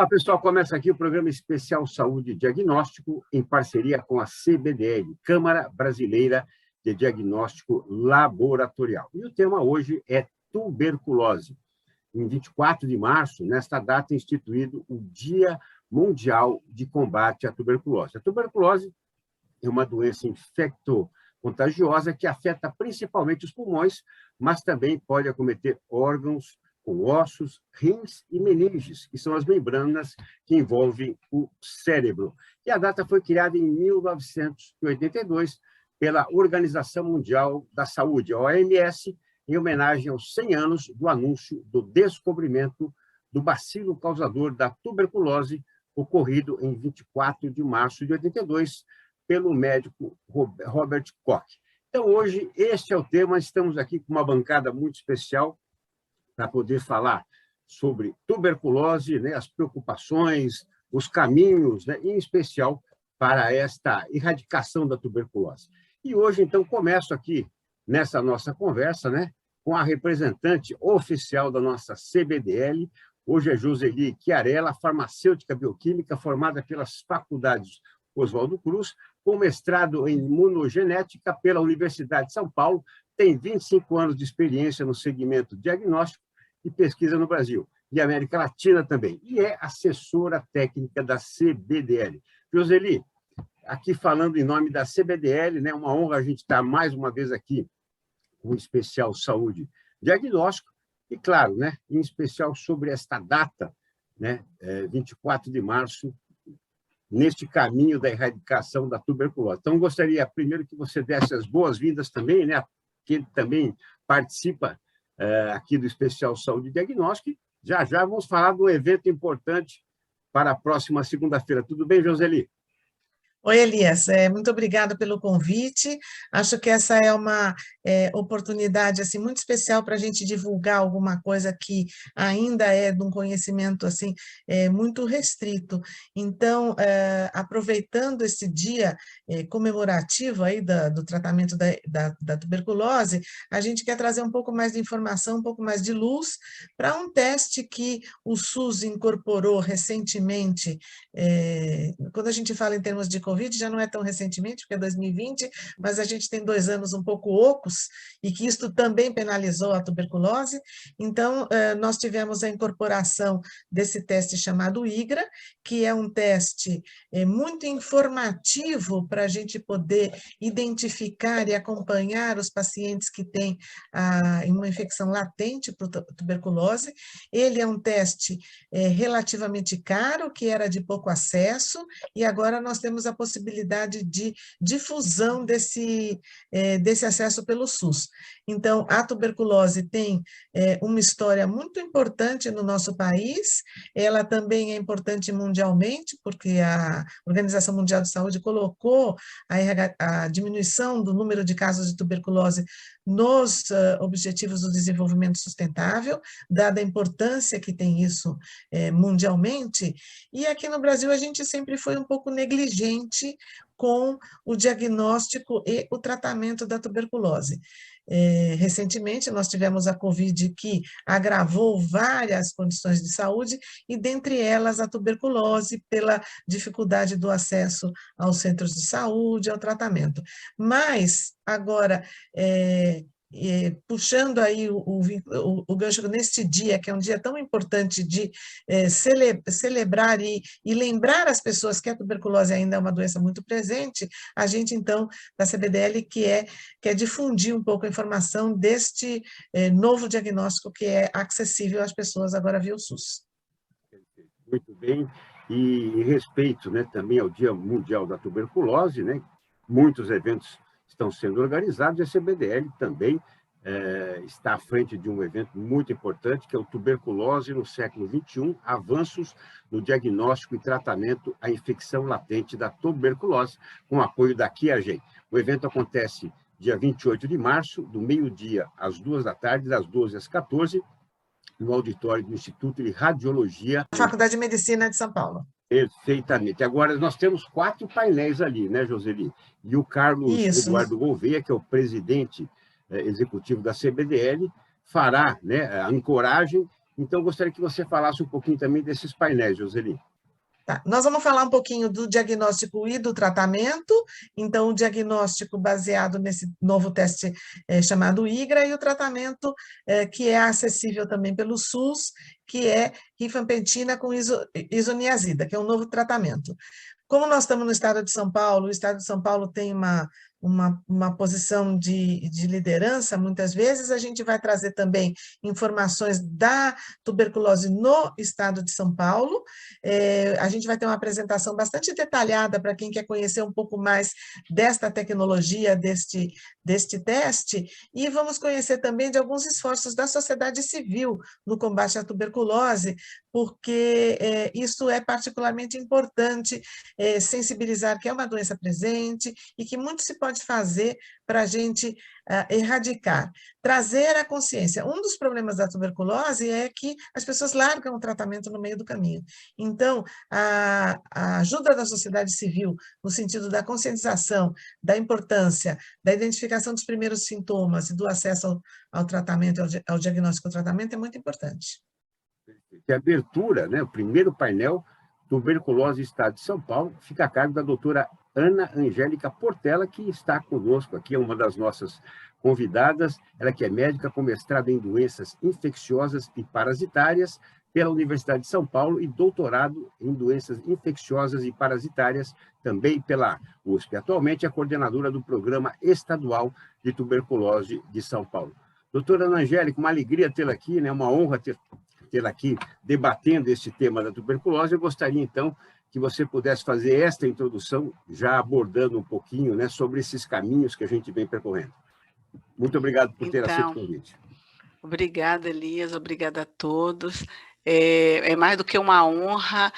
Olá, pessoal. Começa aqui o programa especial Saúde e Diagnóstico, em parceria com a CBDL, Câmara Brasileira de Diagnóstico Laboratorial. E o tema hoje é tuberculose. Em 24 de março, nesta data, é instituído o Dia Mundial de Combate à Tuberculose. A tuberculose é uma doença infecto-contagiosa que afeta principalmente os pulmões, mas também pode acometer órgãos com ossos, rins e meninges, que são as membranas que envolvem o cérebro. E a data foi criada em 1982 pela Organização Mundial da Saúde, a OMS, em homenagem aos 100 anos do anúncio do descobrimento do bacilo causador da tuberculose, ocorrido em 24 de março de 82, pelo médico Robert Koch. Então, hoje, este é o tema. Estamos aqui com uma bancada muito especial para poder falar sobre tuberculose, né, as preocupações, os caminhos, né, em especial para esta erradicação da tuberculose. E hoje, então, começo aqui nessa nossa conversa, né, com a representante oficial da nossa CBDL. Hoje é Joseli Chiarella, farmacêutica bioquímica, formada pelas faculdades Oswaldo Cruz, com mestrado em imunogenética pela Universidade de São Paulo, tem 25 anos de experiência no segmento diagnóstico e pesquisa no Brasil e América Latina também, e é assessora técnica da CBDL. Joseli, aqui falando em nome da CBDL, né, uma honra a gente estar mais uma vez aqui com o especial Saúde Diagnóstico, e claro, né, em especial sobre esta data, né, 24 de março, neste caminho da erradicação da tuberculose. Então, gostaria primeiro que você desse as boas-vindas também, né, que ele também participa aqui do especial Saúde e Diagnóstico. Já vamos falar de um evento importante para a próxima segunda-feira. Tudo bem, Joseli? Oi, Elias, muito obrigada pelo convite. Acho que essa é uma oportunidade assim, muito especial para a gente divulgar alguma coisa que ainda é de um conhecimento assim, muito restrito. Então, aproveitando esse dia comemorativo aí do tratamento da tuberculose, a gente quer trazer um pouco mais de informação, um pouco mais de luz para um teste que o SUS incorporou recentemente. Quando a gente fala em termos de Covid, já não é tão recentemente, porque é 2020, mas a gente tem 2 anos um pouco ocos, e que isto também penalizou a tuberculose. Então, nós tivemos a incorporação desse teste chamado IGRA, que é um teste muito informativo para a gente poder identificar e acompanhar os pacientes que têm uma infecção latente por tuberculose. Ele é um teste relativamente caro, que era de pouco acesso, e agora nós temos a possibilidade de difusão desse acesso pelo SUS. Então, a tuberculose tem uma história muito importante no nosso país, ela também é importante mundialmente, porque a Organização Mundial de Saúde colocou a diminuição do número de casos de tuberculose nos Objetivos do Desenvolvimento Sustentável, dada a importância que tem isso mundialmente, e aqui no Brasil a gente sempre foi um pouco negligente com o diagnóstico e o tratamento da tuberculose. Recentemente, nós tivemos a Covid, que agravou várias condições de saúde, e dentre elas a tuberculose, pela dificuldade do acesso aos centros de saúde, ao tratamento. Mas, agora, puxando aí o gancho neste dia, que é um dia tão importante de celebrar e lembrar as pessoas que a tuberculose ainda é uma doença muito presente, a gente, então, da CBDL, quer difundir um pouco a informação deste novo diagnóstico que é acessível às pessoas agora via o SUS. Muito bem. E em respeito, né, também ao Dia Mundial da Tuberculose, né, muitos eventos estão sendo organizados, e a CBDL também está à frente de um evento muito importante, que é o Tuberculose no século XXI, avanços no diagnóstico e tratamento à infecção latente da tuberculose, com apoio da Chiagen. O evento acontece dia 28 de março, do meio-dia às 2 da tarde, das 12 às 14, no auditório do Instituto de Radiologia. Faculdade de Medicina de São Paulo. Perfeitamente. Agora, nós temos 4 painéis ali, né, Joseli? E o Carlos Eduardo Gouveia, que é o presidente executivo da CBDL, fará, né, a ancoragem Então, gostaria que você falasse um pouquinho também desses painéis, Joseli. Tá. Nós vamos falar um pouquinho do diagnóstico e do tratamento. Então, o diagnóstico baseado nesse novo teste chamado IGRA, e o tratamento que é acessível também pelo SUS, que é rifampicina com isoniazida, que é um novo tratamento. Como nós estamos no estado de São Paulo, o estado de São Paulo tem uma posição de liderança, muitas vezes a gente vai trazer também informações da tuberculose no estado de São Paulo. A gente vai ter uma apresentação bastante detalhada para quem quer conhecer um pouco mais desta tecnologia, deste teste, e vamos conhecer também de alguns esforços da sociedade civil no combate à tuberculose, porque isso é particularmente importante, sensibilizar que é uma doença presente e que muito se pode fazer para a gente erradicar, trazer a consciência. Um dos problemas da tuberculose é que as pessoas largam o tratamento no meio do caminho. Então, a ajuda da sociedade civil, no sentido da conscientização, da importância, da identificação dos primeiros sintomas e do acesso ao tratamento, ao diagnóstico e ao tratamento, é muito importante. Que a abertura, né, o primeiro painel, Tuberculose Estado de São Paulo, fica a cargo da doutora Ana Angélica Portela, que está conosco aqui, é uma das nossas convidadas, ela que é médica com mestrado em doenças infecciosas e parasitárias pela Universidade de São Paulo e doutorado em doenças infecciosas e parasitárias também pela USP. Atualmente é coordenadora do Programa Estadual de Tuberculose de São Paulo. Doutora Ana Angélica, uma alegria tê-la aqui, né? Uma honra tê-la aqui debatendo esse tema da tuberculose. Eu gostaria, então, que você pudesse fazer esta introdução, já abordando um pouquinho, né, sobre esses caminhos que a gente vem percorrendo. Muito obrigado por ter aceito o convite. Obrigada, Elias, obrigada a todos. É mais do que uma honra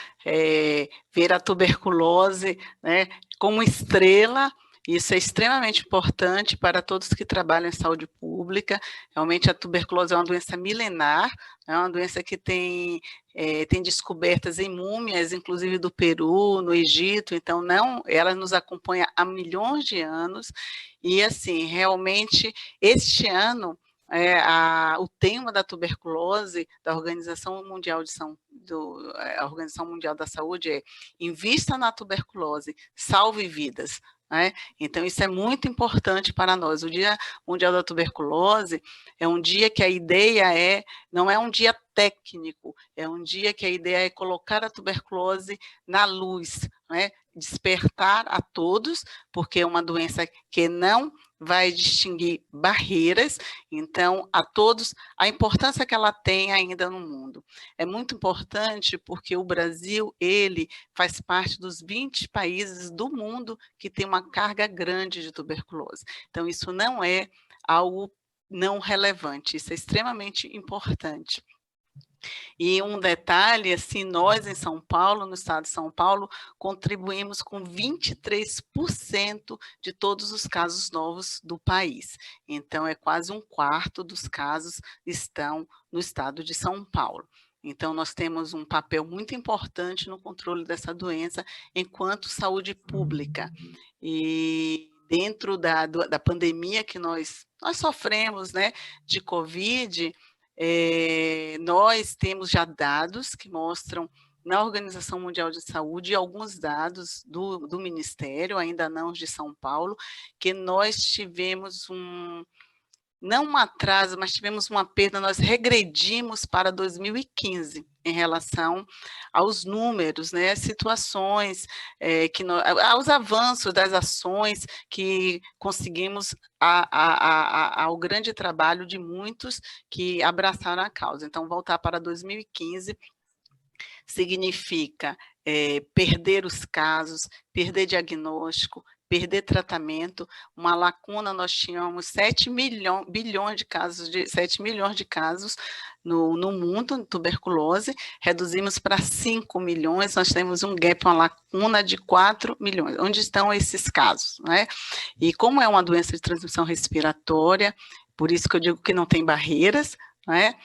ver a tuberculose, né, como estrela. Isso é extremamente importante para todos que trabalham em saúde pública. Realmente a tuberculose é uma doença milenar, é uma doença que tem descobertas em múmias, inclusive do Peru, no Egito, então ela nos acompanha há milhões de anos, e assim, realmente, este ano, o tema da tuberculose da Organização Mundial a Organização Mundial da Saúde é Invista na tuberculose, salve vidas. Então, isso é muito importante para nós. O Dia Mundial da Tuberculose é um dia que a ideia não é um dia técnico, é um dia que a ideia é colocar a tuberculose na luz, despertar a todos, porque é uma doença que não vai distinguir barreiras, então, a todos, a importância que ela tem ainda no mundo. É muito importante porque o Brasil, ele faz parte dos 20 países do mundo que tem uma carga grande de tuberculose. Então, isso não é algo não relevante, isso é extremamente importante. E um detalhe, assim, nós em São Paulo, no estado de São Paulo, contribuímos com 23% de todos os casos novos do país. Então, é quase um quarto dos casos estão no estado de São Paulo. Então, nós temos um papel muito importante no controle dessa doença enquanto saúde pública. E dentro da pandemia que nós sofremos, né, de Covid, nós temos já dados que mostram na Organização Mundial de Saúde alguns dados do Ministério, ainda não os de São Paulo, que nós tivemos não um atraso, mas tivemos uma perda, nós regredimos para 2015 em relação aos números, né, situações, aos avanços das ações que conseguimos ao grande trabalho de muitos que abraçaram a causa. Então, voltar para 2015 significa perder os casos, perder diagnóstico, perder tratamento, uma lacuna, nós tínhamos 7 milhões de casos no mundo de tuberculose, reduzimos para 5 milhões, nós temos um gap, uma lacuna de 4 milhões. Onde estão esses casos, né? E como é uma doença de transmissão respiratória, por isso que eu digo que não tem barreiras, né?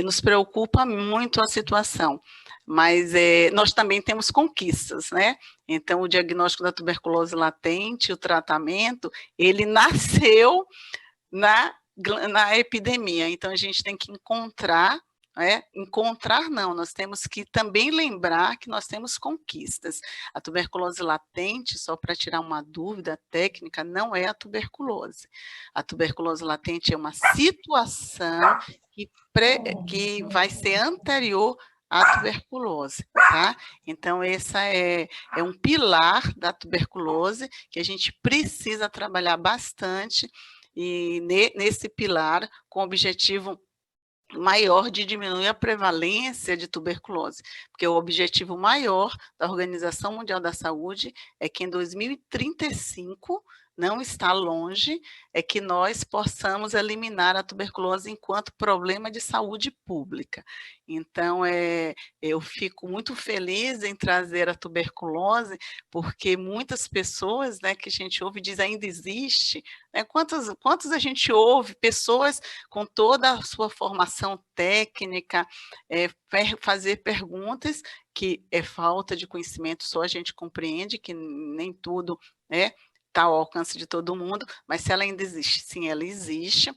Nos preocupa muito a situação. Mas nós também temos conquistas, né? Então, o diagnóstico da tuberculose latente, o tratamento, ele nasceu na epidemia. Então, a gente tem que encontrar encontrar não, nós temos que também lembrar que nós temos conquistas. A tuberculose latente, só para tirar uma dúvida técnica, não é a tuberculose. A tuberculose latente é uma situação que vai ser anterior à tuberculose, tá? Então, essa é um pilar da tuberculose que a gente precisa trabalhar bastante, e nesse pilar, com o objetivo maior de diminuir a prevalência de tuberculose, porque o objetivo maior da Organização Mundial da Saúde é que em 2035, não está longe, é que nós possamos eliminar a tuberculose enquanto problema de saúde pública. Então, eu fico muito feliz em trazer a tuberculose, porque muitas pessoas, né, que a gente ouve diz ainda existe, né, quantos a gente ouve, pessoas com toda a sua formação técnica, fazer perguntas que é falta de conhecimento, só a gente compreende que nem tudo está ao alcance de todo mundo, mas se ela ainda existe, sim, ela existe,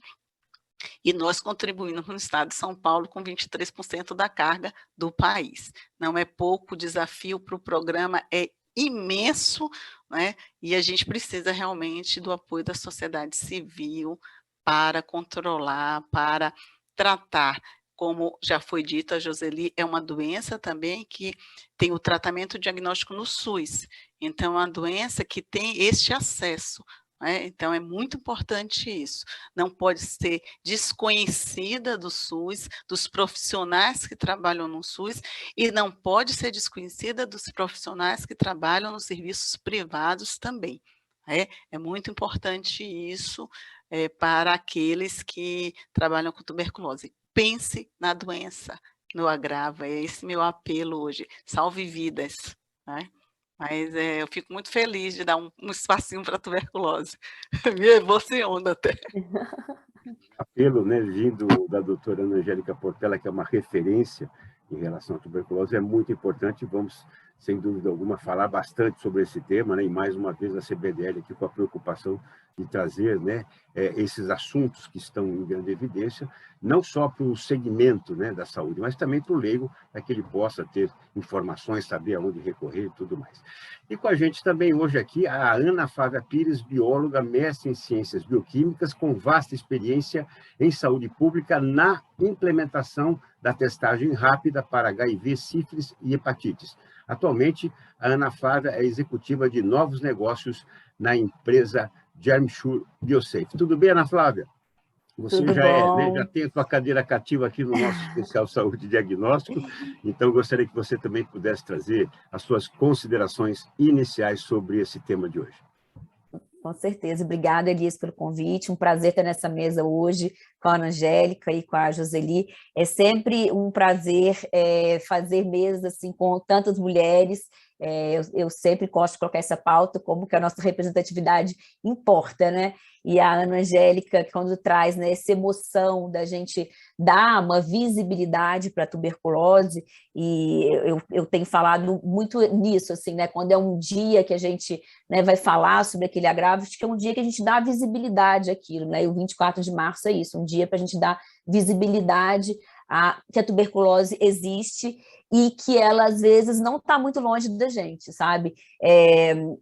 e nós contribuímos no estado de São Paulo com 23% da carga do país. Não é pouco, o desafio para o programa é imenso, né? E a gente precisa realmente do apoio da sociedade civil para controlar, para tratar. Como já foi dito, a Joseli, é uma doença também que tem o tratamento diagnóstico no SUS. Então, é uma doença que tem este acesso, né? Então, é muito importante isso. Não pode ser desconhecida do SUS, dos profissionais que trabalham no SUS, e não pode ser desconhecida dos profissionais que trabalham nos serviços privados também. É muito importante isso para aqueles que trabalham com tuberculose. Pense na doença, no agravo, é esse meu apelo hoje, salve vidas, né? Mas eu fico muito feliz de dar um espacinho para a tuberculose, me emociona até. Apelo, né, vindo da doutora Ana Angélica Portela, que é uma referência em relação à tuberculose, é muito importante. Vamos, sem dúvida alguma, falar bastante sobre esse tema, né? E mais uma vez a CBDL aqui com a preocupação de trazer, né, esses assuntos que estão em grande evidência, não só para o segmento, né, da saúde, mas também para o leigo, para que ele possa ter informações, saber aonde recorrer e tudo mais. E com a gente também hoje aqui a Ana Flávia Pires, bióloga, mestre em ciências bioquímicas, com vasta experiência em saúde pública na implementação da testagem rápida para HIV, sífilis e hepatites. Atualmente, a Ana Flávia é executiva de novos negócios na empresa Germsure Biosafe. Tudo bem, Ana Flávia? Você Tudo já bom. né, já tem a sua cadeira cativa aqui no nosso especial Saúde e Diagnóstico, então gostaria que você também pudesse trazer as suas considerações iniciais sobre esse tema de hoje. Com certeza. Obrigada, Elias, pelo convite. Um prazer estar nessa mesa hoje com a Ana Angélica e com a Joseli. É sempre um prazer fazer mesas assim, com tantas mulheres. Eu sempre gosto de colocar essa pauta como que a nossa representatividade importa, né? E a Ana Angélica, quando traz, né, essa emoção da gente dar uma visibilidade para a tuberculose, e eu tenho falado muito nisso, assim, né? Quando é um dia que a gente, né, vai falar sobre aquele agravo, acho que é um dia que a gente dá visibilidade àquilo, né? E o 24 de março é isso, um dia para a gente dar visibilidade que a tuberculose existe e que ela, às vezes, não está muito longe da gente, sabe?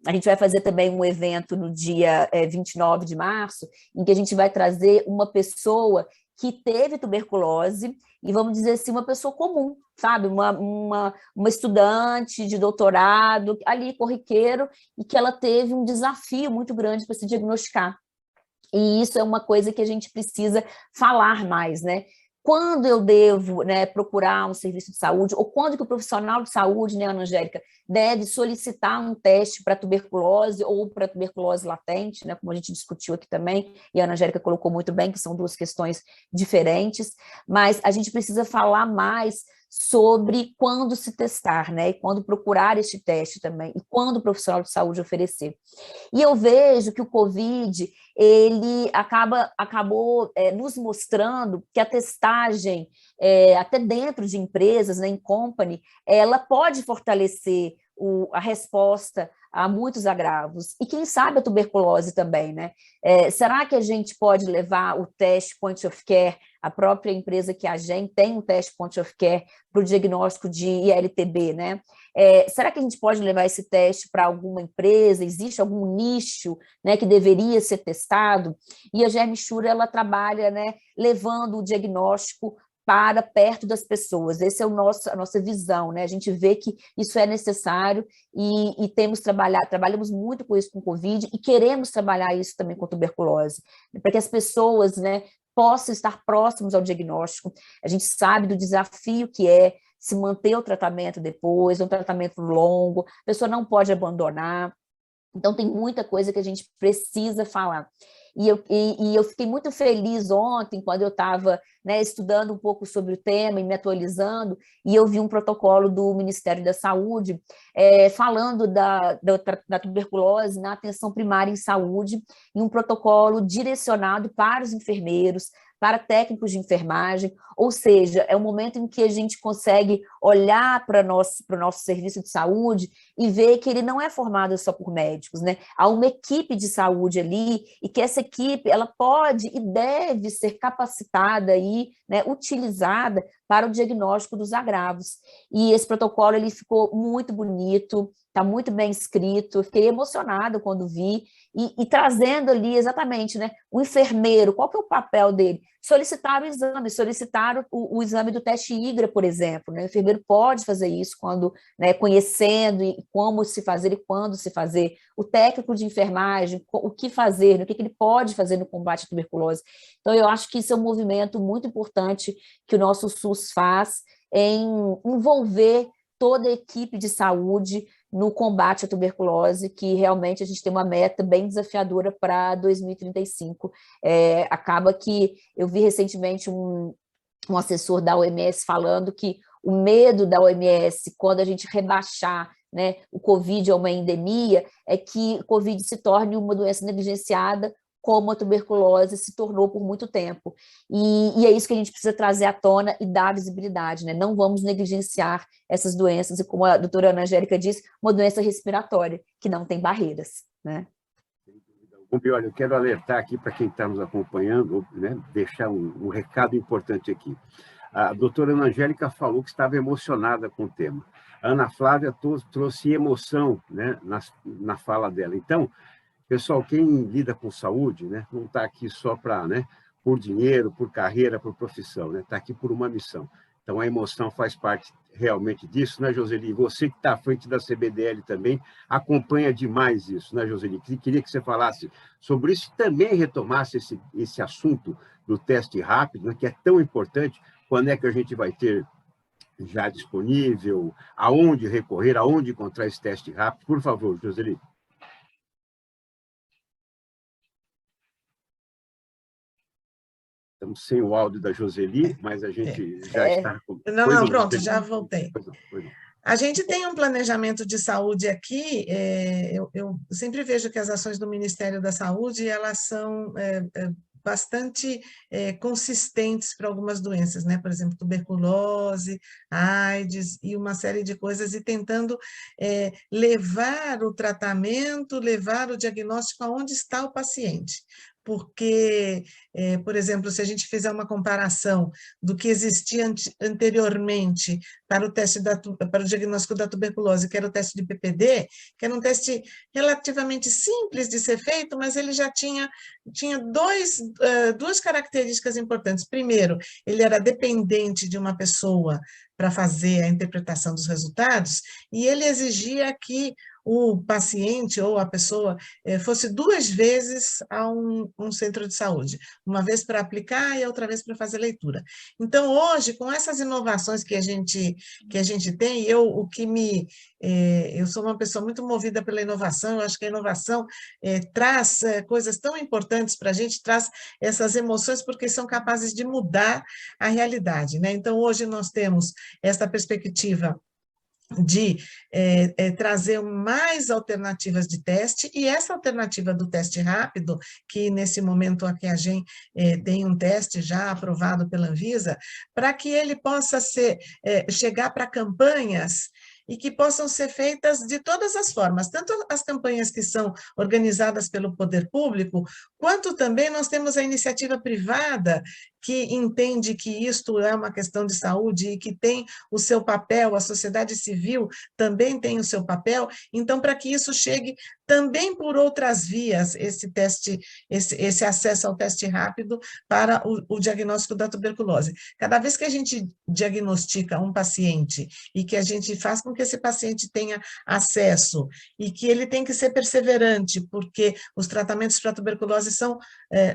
A gente vai fazer também um evento no dia 29 de março, em que a gente vai trazer uma pessoa que teve tuberculose, e vamos dizer assim, uma pessoa comum, sabe? Uma estudante de doutorado, ali, corriqueiro, e que ela teve um desafio muito grande para se diagnosticar. E isso é uma coisa que a gente precisa falar mais, né? Quando eu devo, né, procurar um serviço de saúde, ou quando que o profissional de saúde, né, Ana Angélica, deve solicitar um teste para tuberculose ou para tuberculose latente, né, como a gente discutiu aqui também, e a Ana Angélica colocou muito bem que são duas questões diferentes, mas a gente precisa falar mais sobre quando se testar, né, e quando procurar este teste também, e quando o profissional de saúde oferecer. E eu vejo que o COVID, ele acabou nos mostrando que a testagem, até dentro de empresas, né, em company, ela pode fortalecer a resposta a muitos agravos, e quem sabe a tuberculose também, né? Será que a gente pode levar o teste point of care A própria empresa que a gente tem um teste point of care para o diagnóstico de ILTB, né? Será que a gente pode levar esse teste para alguma empresa? Existe algum nicho, né, que deveria ser testado? E a GermSure, ela trabalha, né, levando o diagnóstico para perto das pessoas. Essa é a nossa visão, né? A gente vê que isso é necessário e trabalhamos muito com isso com Covid e queremos trabalhar isso também com tuberculose, para que as pessoas, né, possam estar próximos ao diagnóstico. A gente sabe do desafio que é se manter o tratamento depois, um tratamento longo, a pessoa não pode abandonar. Então, tem muita coisa que a gente precisa falar. E eu fiquei muito feliz ontem, quando eu estava, né, estudando um pouco sobre o tema e me atualizando, e eu vi um protocolo do Ministério da Saúde falando da tuberculose na atenção primária em saúde, e um protocolo direcionado para os enfermeiros, para técnicos de enfermagem, ou seja, é um momento em que a gente consegue olhar para o nosso serviço de saúde e ver que ele não é formado só por médicos, né? Há uma equipe de saúde ali, e que essa equipe ela pode e deve ser capacitada e, né, utilizada para o diagnóstico dos agravos. E esse protocolo ele ficou muito bonito, está muito bem escrito, eu fiquei emocionada quando vi, e trazendo ali exatamente, né, o enfermeiro, qual que é o papel dele? Solicitar o exame, solicitar o exame do teste IGRA, por exemplo, né? O enfermeiro pode fazer isso quando, né, conhecendo e como se fazer e quando se fazer. O técnico de enfermagem, o que fazer, o que ele pode fazer no combate à tuberculose. Então, eu acho que isso é um movimento muito importante que o nosso SUS faz em envolver toda a equipe de saúde no combate à tuberculose, que realmente a gente tem uma meta bem desafiadora para 2035. Acaba que eu vi recentemente um assessor da OMS falando que o medo da OMS, quando a gente rebaixar, né, o Covid a uma endemia, é que o Covid se torne uma doença negligenciada, como a tuberculose se tornou por muito tempo. E é isso que a gente precisa trazer à tona e dar visibilidade, né? Não vamos negligenciar essas doenças, e como a doutora Ana Angélica disse, uma doença respiratória, que não tem barreiras, né? Olha, eu quero alertar aqui para quem está nos acompanhando, né, deixar um recado importante aqui. A doutora Ana Angélica falou que estava emocionada com o tema. A Ana Flávia trouxe emoção, né, na fala dela. Então, pessoal, quem lida com saúde, né, não está aqui só para, né, por dinheiro, por carreira, por profissão, né? Está aqui por uma missão. Então, a emoção faz parte realmente disso, né, Joseli? Você que está à frente da CBDL também acompanha demais isso, né, Joseli? Queria que você falasse sobre isso e também retomasse esse assunto do teste rápido, né, que é tão importante. Quando é que a gente vai ter já disponível? Aonde recorrer? Aonde encontrar esse teste rápido? Por favor, Joseli. Estamos sem o áudio da Joseli, mas a gente já está... Não, pronto, já voltei. Pois não. A gente tem um planejamento de saúde aqui, eu sempre vejo que as ações do Ministério da Saúde, elas são bastante consistentes para algumas doenças, né? Por exemplo, tuberculose, AIDS e uma série de coisas, e tentando levar o tratamento, levar o diagnóstico aonde está o paciente. Porque, por exemplo, se a gente fizer uma comparação do que existia anteriormente para o diagnóstico da tuberculose, que era o teste de PPD, que era um teste relativamente simples de ser feito, mas ele já tinha duas características importantes. Primeiro, ele era dependente de uma pessoa para fazer a interpretação dos resultados, e ele exigia que o paciente ou a pessoa fosse 2 vezes a um centro de saúde, uma vez para aplicar e outra vez para fazer leitura. Então, hoje, com essas inovações que a gente tem, eu sou uma pessoa muito movida pela inovação, eu acho que a inovação traz coisas tão importantes para a gente, traz essas emoções, porque são capazes de mudar a realidade, né? Então, hoje nós temos essa perspectiva de trazer mais alternativas de teste, e essa alternativa do teste rápido, que nesse momento aqui a gente tem um teste já aprovado pela Anvisa, para que ele possa chegar para campanhas e que possam ser feitas de todas as formas, tanto as campanhas que são organizadas pelo poder público, quanto também nós temos a iniciativa privada, que entende que isto é uma questão de saúde e que tem o seu papel, a sociedade civil também tem o seu papel, então, para que isso chegue também por outras vias, esse teste, esse acesso ao teste rápido para o diagnóstico da tuberculose. Cada vez que a gente diagnostica um paciente e que a gente faz com que esse paciente tenha acesso e que ele tem que ser perseverante, porque os tratamentos para tuberculose são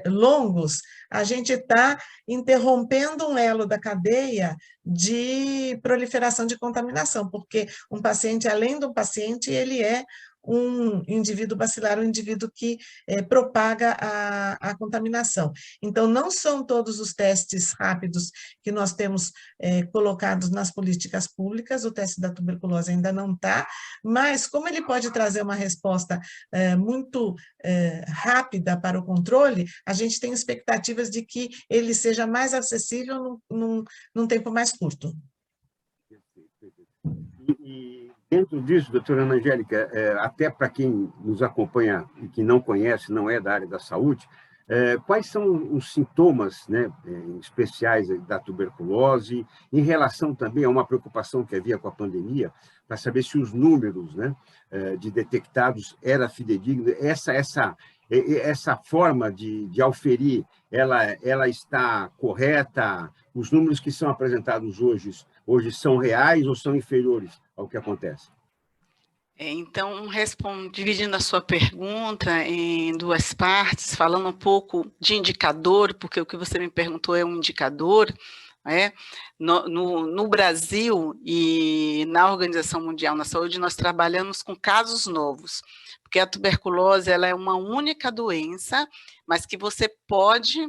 longos, a gente está interrompendo um elo da cadeia de proliferação de contaminação, porque um paciente, além do paciente, ele é um indivíduo bacilar, um indivíduo que propaga a contaminação. Então, não são todos os testes rápidos que nós temos colocados nas políticas públicas, o teste da tuberculose ainda não está, mas como ele pode trazer uma resposta muito rápida para o controle, a gente tem expectativas de que ele seja mais acessível num tempo mais curto. E dentro disso, doutora Ana Angélica, até para quem nos acompanha e que não conhece, não é da área da saúde, quais são os sintomas, né, especiais da tuberculose, em relação também a uma preocupação que havia com a pandemia, para saber se os números, né, de detectados era fidedigno, essa forma de auferir, ela está correta? Os números que são apresentados hoje são reais ou são inferiores ao que acontece? Então, dividindo a sua pergunta em duas partes, falando um pouco de indicador, porque o que você me perguntou é um indicador, né? No Brasil e na Organização Mundial da Saúde, nós trabalhamos com casos novos, porque a tuberculose ela é uma única doença, mas que você pode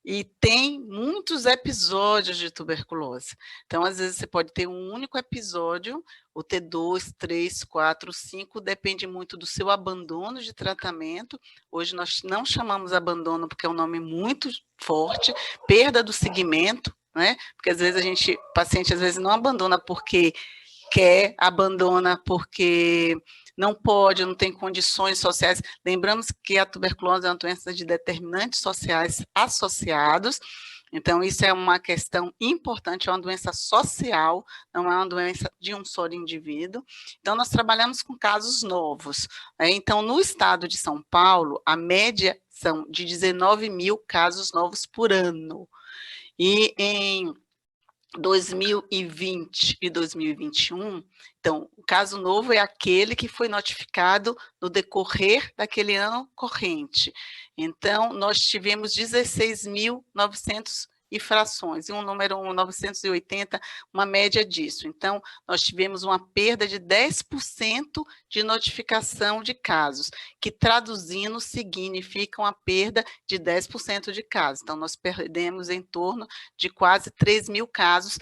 e tem muitos episódios de tuberculose. Então, às vezes, você pode ter um único episódio, ou ter 2, 3, 4, 5, depende muito do seu abandono de tratamento. Hoje nós não chamamos abandono porque é um nome muito forte, perda do segmento, né? Porque às vezes o paciente às vezes não abandona porque quer, abandona porque não pode, não tem condições sociais. Lembramos que a tuberculose é uma doença de determinantes sociais associados, então isso é uma questão importante, é uma doença social, não é uma doença de um só indivíduo. Então nós trabalhamos com casos novos, né? Então no estado de São Paulo, a média são de 19 mil casos novos por ano, e em 2020 e 2021, então, o caso novo é aquele que foi notificado no decorrer daquele ano corrente. Então, nós tivemos 16.900 e frações, e um número 980, uma média disso. Então, nós tivemos uma perda de 10% de notificação de casos, que traduzindo significa uma perda de 10% de casos. Então, nós perdemos em torno de quase 3 mil casos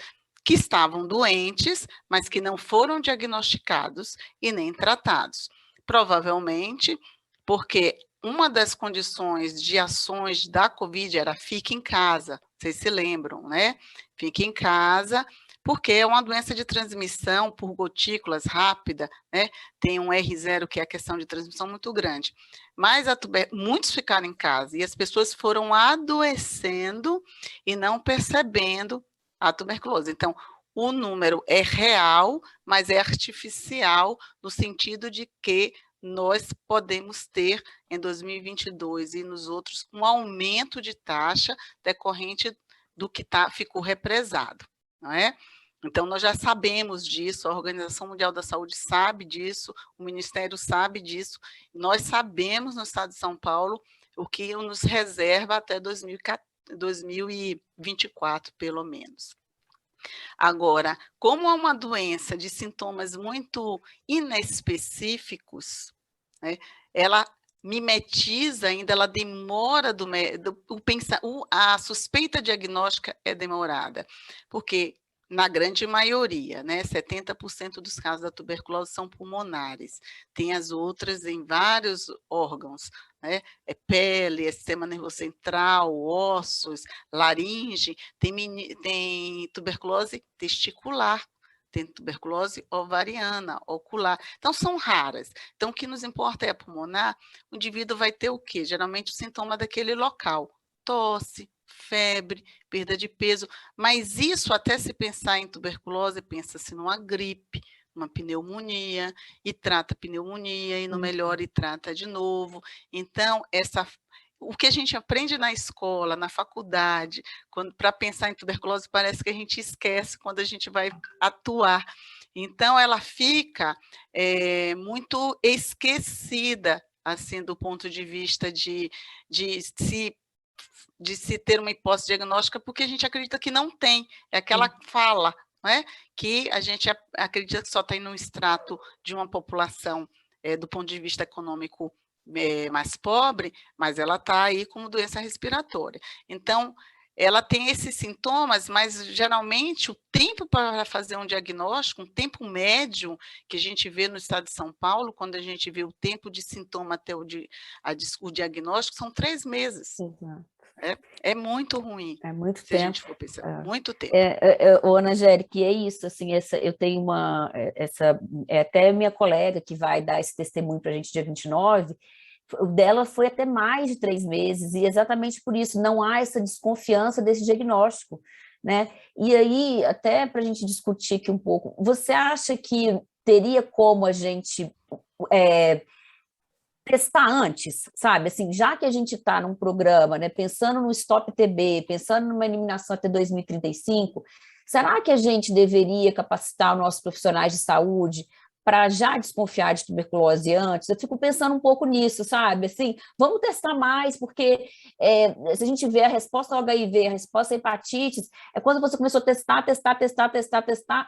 que estavam doentes, mas que não foram diagnosticados e nem tratados. Provavelmente porque uma das condições de ações da Covid era fique em casa, vocês se lembram, né? Fique em casa, porque é uma doença de transmissão por gotículas rápida, né? Tem um R0, que é a questão de transmissão muito grande. Mas muitos ficaram em casa e as pessoas foram adoecendo e não percebendo a tuberculose. Então, o número é real, mas é artificial, no sentido de que nós podemos ter, em 2022 e nos outros, um aumento de taxa decorrente do que ficou represado, não é? Então, nós já sabemos disso, a Organização Mundial da Saúde sabe disso, o Ministério sabe disso, nós sabemos no estado de São Paulo o que nos reserva até 2024, pelo menos. Agora, como é uma doença de sintomas muito inespecíficos, né, ela mimetiza ainda, ela demora, a suspeita diagnóstica é demorada, porque na grande maioria, né, 70% dos casos da tuberculose são pulmonares, tem as outras em vários órgãos, né, é pele, é sistema nervoso central, ossos, laringe, tem tuberculose testicular tem tuberculose ovariana, ocular. Então, são raras. Então, o que nos importa é a pulmonar. O indivíduo vai ter o quê? Geralmente, o sintoma daquele local. Tosse, febre, perda de peso. Mas isso, até se pensar em tuberculose, pensa-se numa gripe, uma pneumonia, e trata a pneumonia, e não melhora e trata de novo. Então, o que a gente aprende na escola, na faculdade, para pensar em tuberculose, parece que a gente esquece quando a gente vai atuar. Então, ela fica muito esquecida, assim, do ponto de vista de se ter uma hipótese diagnóstica, porque a gente acredita que não tem, é aquela fala, não é? Que a gente acredita que só tem no extrato de uma população, do ponto de vista econômico, mais pobre, mas ela está aí como doença respiratória. Então, ela tem esses sintomas, mas geralmente o tempo para fazer um diagnóstico, um tempo médio que a gente vê no estado de São Paulo, quando a gente vê o tempo de sintoma até o diagnóstico, são 3 meses. É muito ruim. É muito se tempo. A gente for pensar. Muito tempo. Ana Angélica, é isso, assim, eu tenho até minha colega que vai dar esse testemunho para a gente dia 29, o dela foi até mais de 3 meses, e exatamente por isso não há essa desconfiança desse diagnóstico, né? E aí, até para a gente discutir aqui um pouco, você acha que teria como a gente testar antes, sabe? Assim, já que a gente está num programa, né, pensando no Stop TB, pensando numa eliminação até 2035, será que a gente deveria capacitar os nossos profissionais de saúde para já desconfiar de tuberculose antes? Eu fico pensando um pouco nisso, sabe? Assim, vamos testar mais, porque se a gente vê a resposta ao HIV, a resposta à hepatite, é quando você começou a testar,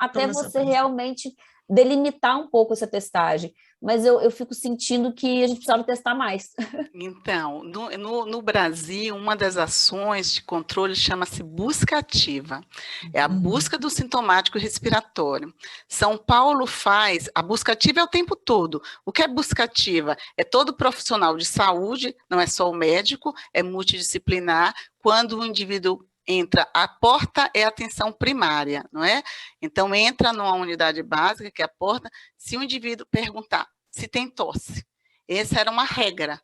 até você realmente delimitar um pouco essa testagem. Mas eu fico sentindo que a gente precisava testar mais. Então, no Brasil, uma das ações de controle chama-se busca ativa. É a busca do sintomático respiratório. São Paulo faz, a busca ativa é o tempo todo. O que é busca ativa? É todo profissional de saúde, não é só o médico, é multidisciplinar. Quando o indivíduo entra, a porta é a atenção primária, não é? Então, entra numa unidade básica, que é a porta, se o indivíduo perguntar se tem tosse. Essa era uma regra,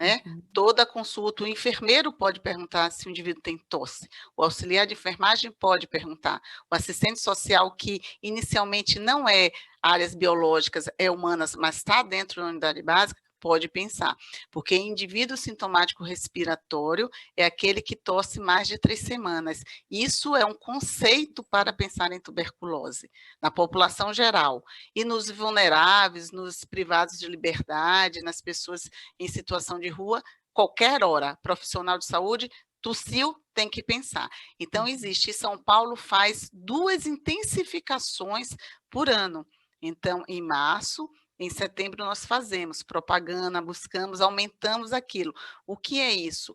né? Toda consulta, o enfermeiro pode perguntar se o indivíduo tem tosse, o auxiliar de enfermagem pode perguntar, o assistente social, que inicialmente não é áreas biológicas, é humanas, mas está dentro da unidade básica, pode pensar, porque indivíduo sintomático respiratório é aquele que tosse mais de 3 semanas. Isso é um conceito para pensar em tuberculose, na população geral. E nos vulneráveis, nos privados de liberdade, nas pessoas em situação de rua, qualquer hora, profissional de saúde, tossiu, tem que pensar. Então, existe. E São Paulo faz 2 intensificações por ano. Então, em março, em setembro nós fazemos propaganda, buscamos, aumentamos aquilo. O que é isso?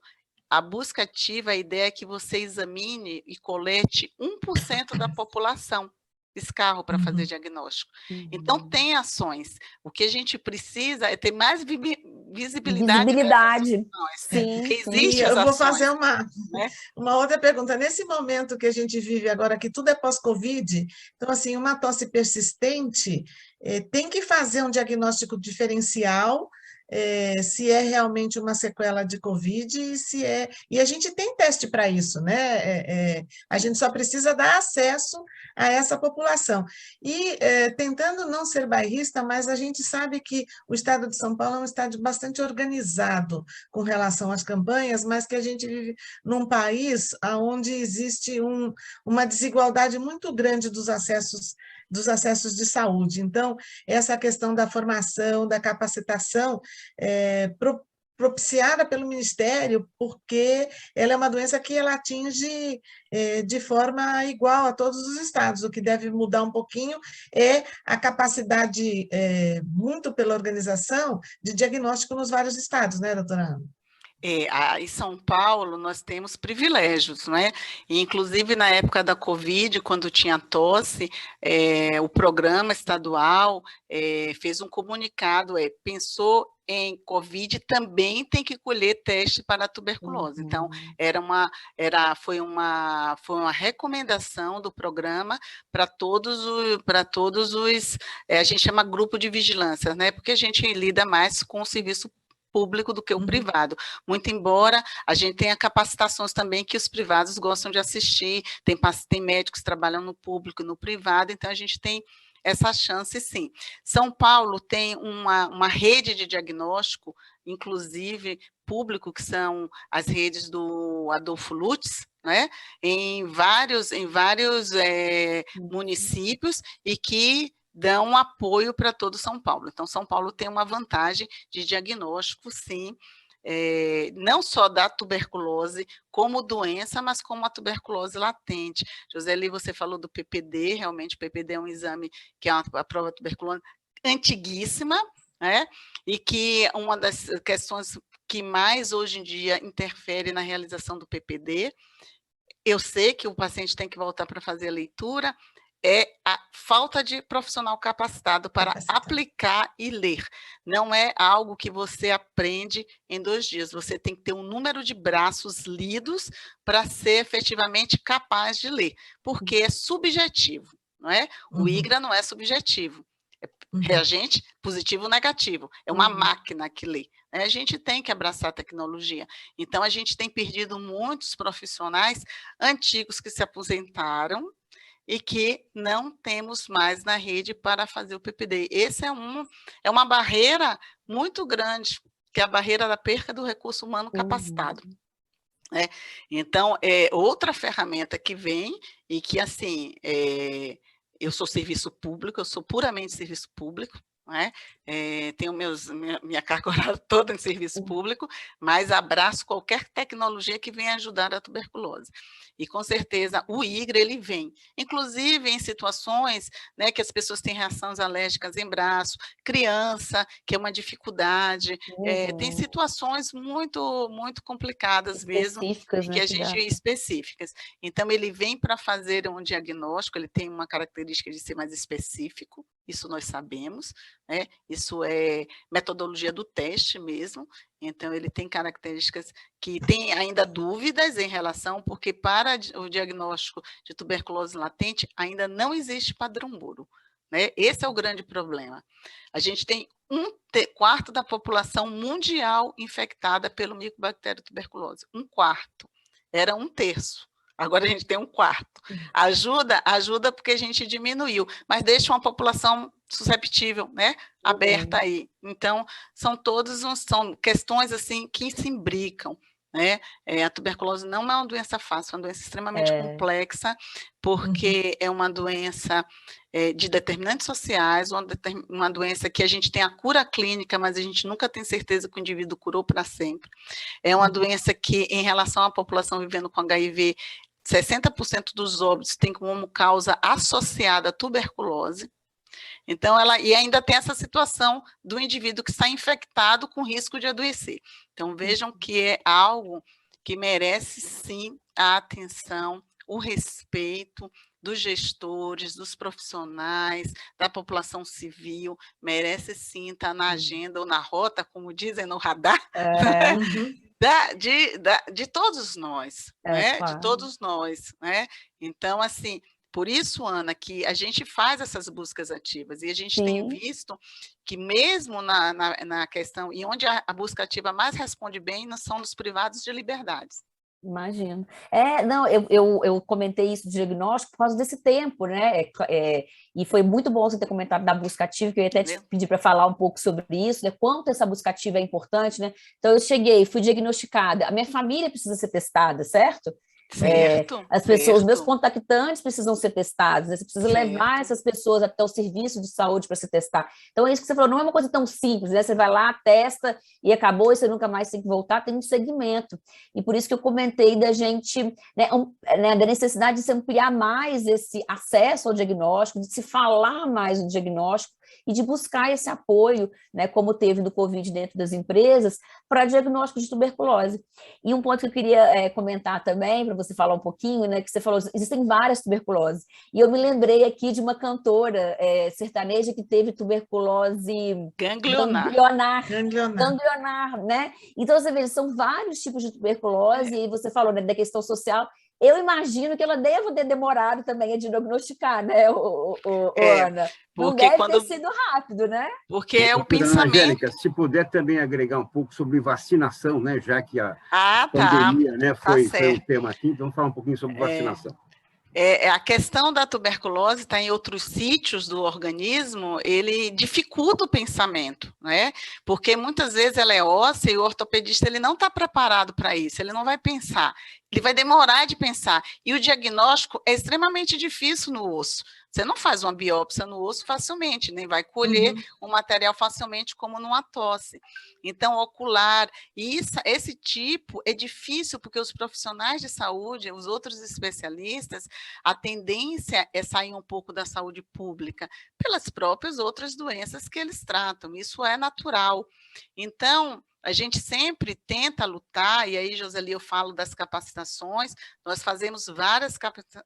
A busca ativa, a ideia é que você examine e colete 1% da população, escarro para fazer diagnóstico. Então, tem ações. O que a gente precisa é ter mais visibilidade. Sim, porque existe eu vou ações, fazer né? uma outra pergunta. Nesse momento que a gente vive agora, que tudo é pós-Covid, então, assim, uma tosse persistente, tem que fazer um diagnóstico diferencial, se é realmente uma sequela de Covid, e a gente tem teste para isso, né? A gente só precisa dar acesso a essa população. E tentando não ser bairrista, mas a gente sabe que o estado de São Paulo é um estado bastante organizado com relação às campanhas, mas que a gente vive num país onde existe uma desigualdade muito grande dos acessos de saúde. Então, essa questão da formação, da capacitação, propiciada pelo Ministério, porque ela é uma doença que ela atinge de forma igual a todos os estados. O que deve mudar um pouquinho é a capacidade, muito pela organização, de diagnóstico nos vários estados, né, doutora Ana? Em São Paulo, nós temos privilégios, né? E, inclusive, na época da Covid, quando tinha tosse, o programa estadual fez um comunicado, pensou em Covid, também tem que colher teste para a tuberculose. Então, foi uma recomendação do programa para todos os, a gente chama grupo de vigilância, né? Porque a gente lida mais com o serviço público do que o privado, muito embora a gente tenha capacitações também que os privados gostam de assistir, tem médicos que trabalham no público e no privado, então a gente tem essa chance, sim. São Paulo tem uma rede de diagnóstico, inclusive público, que são as redes do Adolfo Lutz, né, em vários municípios, e que dão apoio para todo São Paulo. Então, São Paulo tem uma vantagem de diagnóstico, sim, não só da tuberculose como doença, mas como a tuberculose latente. Joseli, você falou do PPD, realmente o PPD é um exame que é a prova tuberculose antiguíssima, né? E que uma das questões que mais hoje em dia interfere na realização do PPD, eu sei que o paciente tem que voltar para fazer a leitura, é a falta de profissional capacitado para aplicar e ler. Não é algo que você aprende em 2 dias, você tem que ter um número de braços lidos para ser efetivamente capaz de ler, porque é subjetivo, não é? O IGRA não é subjetivo, é reagente positivo ou negativo, é uma máquina que lê. A gente tem que abraçar a tecnologia. Então, a gente tem perdido muitos profissionais antigos que se aposentaram e que não temos mais na rede para fazer o PPD. Esse é uma barreira muito grande, que é a barreira da perca do recurso humano capacitado. Então, outra ferramenta que vem, e que, assim, eu sou serviço público, eu sou puramente serviço público, né? Tenho minha carga horária toda em serviço público, mas abraço qualquer tecnologia que venha ajudar a tuberculose. E, com certeza, o IGRA, ele vem, inclusive em situações, né, que as pessoas têm reações alérgicas em braço, criança, que é uma dificuldade, tem situações muito, muito complicadas mesmo, que a gente específicas. Então, ele vem para fazer um diagnóstico, ele tem uma característica de ser mais específico, isso nós sabemos, né? Isso é metodologia do teste mesmo, então ele tem características que tem ainda dúvidas em relação, porque para o diagnóstico de tuberculose latente ainda não existe padrão ouro, né? Esse é o grande problema. A gente tem 1/4 da população mundial infectada pelo micobactério tuberculose, 1/4, era 1/3. Agora a gente tem 1/4. Ajuda porque a gente diminuiu, mas deixa uma população susceptível, né, aberta aí. Então, são questões assim que se imbricam, né? A tuberculose não é uma doença fácil, é uma doença extremamente complexa, porque é uma doença de determinantes sociais, uma doença que a gente tem a cura clínica, mas a gente nunca tem certeza que o indivíduo curou para sempre. É uma doença que, em relação à população vivendo com HIV, 60% dos óbitos tem como causa associada a tuberculose. Então, e ainda tem essa situação do indivíduo que está infectado com risco de adoecer. Então, vejam que é algo que merece, sim, a atenção, o respeito dos gestores, dos profissionais, da população civil, merece, sim, estar na agenda ou na rota, como dizem, no radar, de todos nós, né? Claro. De todos nós, né? Então, assim, por isso, Ana, que a gente faz essas buscas ativas, e a gente tem visto que mesmo na questão, e onde a busca ativa mais responde bem, são nos privados de liberdades. Imagino. Não, eu comentei isso do diagnóstico por causa desse tempo, né? E foi muito bom você ter comentado da busca ativa, que eu ia até te pedir para falar um pouco sobre isso, né? Quanto essa busca ativa é importante, né? Então, eu fui diagnosticada, a minha família precisa ser testada, certo? Certo, as pessoas, os meus contactantes precisam ser testados, né? Você precisa levar essas pessoas até o serviço de saúde para se testar. Então, é isso que você falou, não é uma coisa tão simples, né? Você vai lá, testa e acabou, e você nunca mais tem que voltar, tem um segmento. E por isso que eu comentei da gente, né, da necessidade de se ampliar mais esse acesso ao diagnóstico, de se falar mais do diagnóstico, e de buscar esse apoio, né, como teve do Covid dentro das empresas, para diagnóstico de tuberculose. E um ponto que eu queria comentar também, para você falar um pouquinho, né, que você falou, existem várias tuberculoses, e eu me lembrei aqui de uma cantora sertaneja que teve tuberculose ganglionar, né? Então, você vê, são vários tipos de tuberculose, e você falou, né, da questão social. Eu imagino que ela deva ter demorado também a diagnosticar, né, Ana? Não deve ter sido rápido, né? Porque é o pensamento... Angélica, se puder também agregar um pouco sobre vacinação, né, já que a pandemia, né, foi um tema aqui, então vamos falar um pouquinho sobre vacinação. A questão da tuberculose está em outros sítios do organismo, ele dificulta o pensamento, né? Porque muitas vezes ela é óssea e o ortopedista ele não está preparado para isso, ele não vai pensar, ele vai demorar de pensar. E o diagnóstico é extremamente difícil no osso. Você não faz uma biópsia no osso facilmente, nem vai colher o material facilmente como numa tosse. Então, ocular, e esse tipo é difícil porque os profissionais de saúde, os outros especialistas, a tendência é sair um pouco da saúde pública pelas próprias outras doenças que eles tratam, isso é natural. Então, a gente sempre tenta lutar, e aí, Joseli, eu falo das capacitações, nós fazemos várias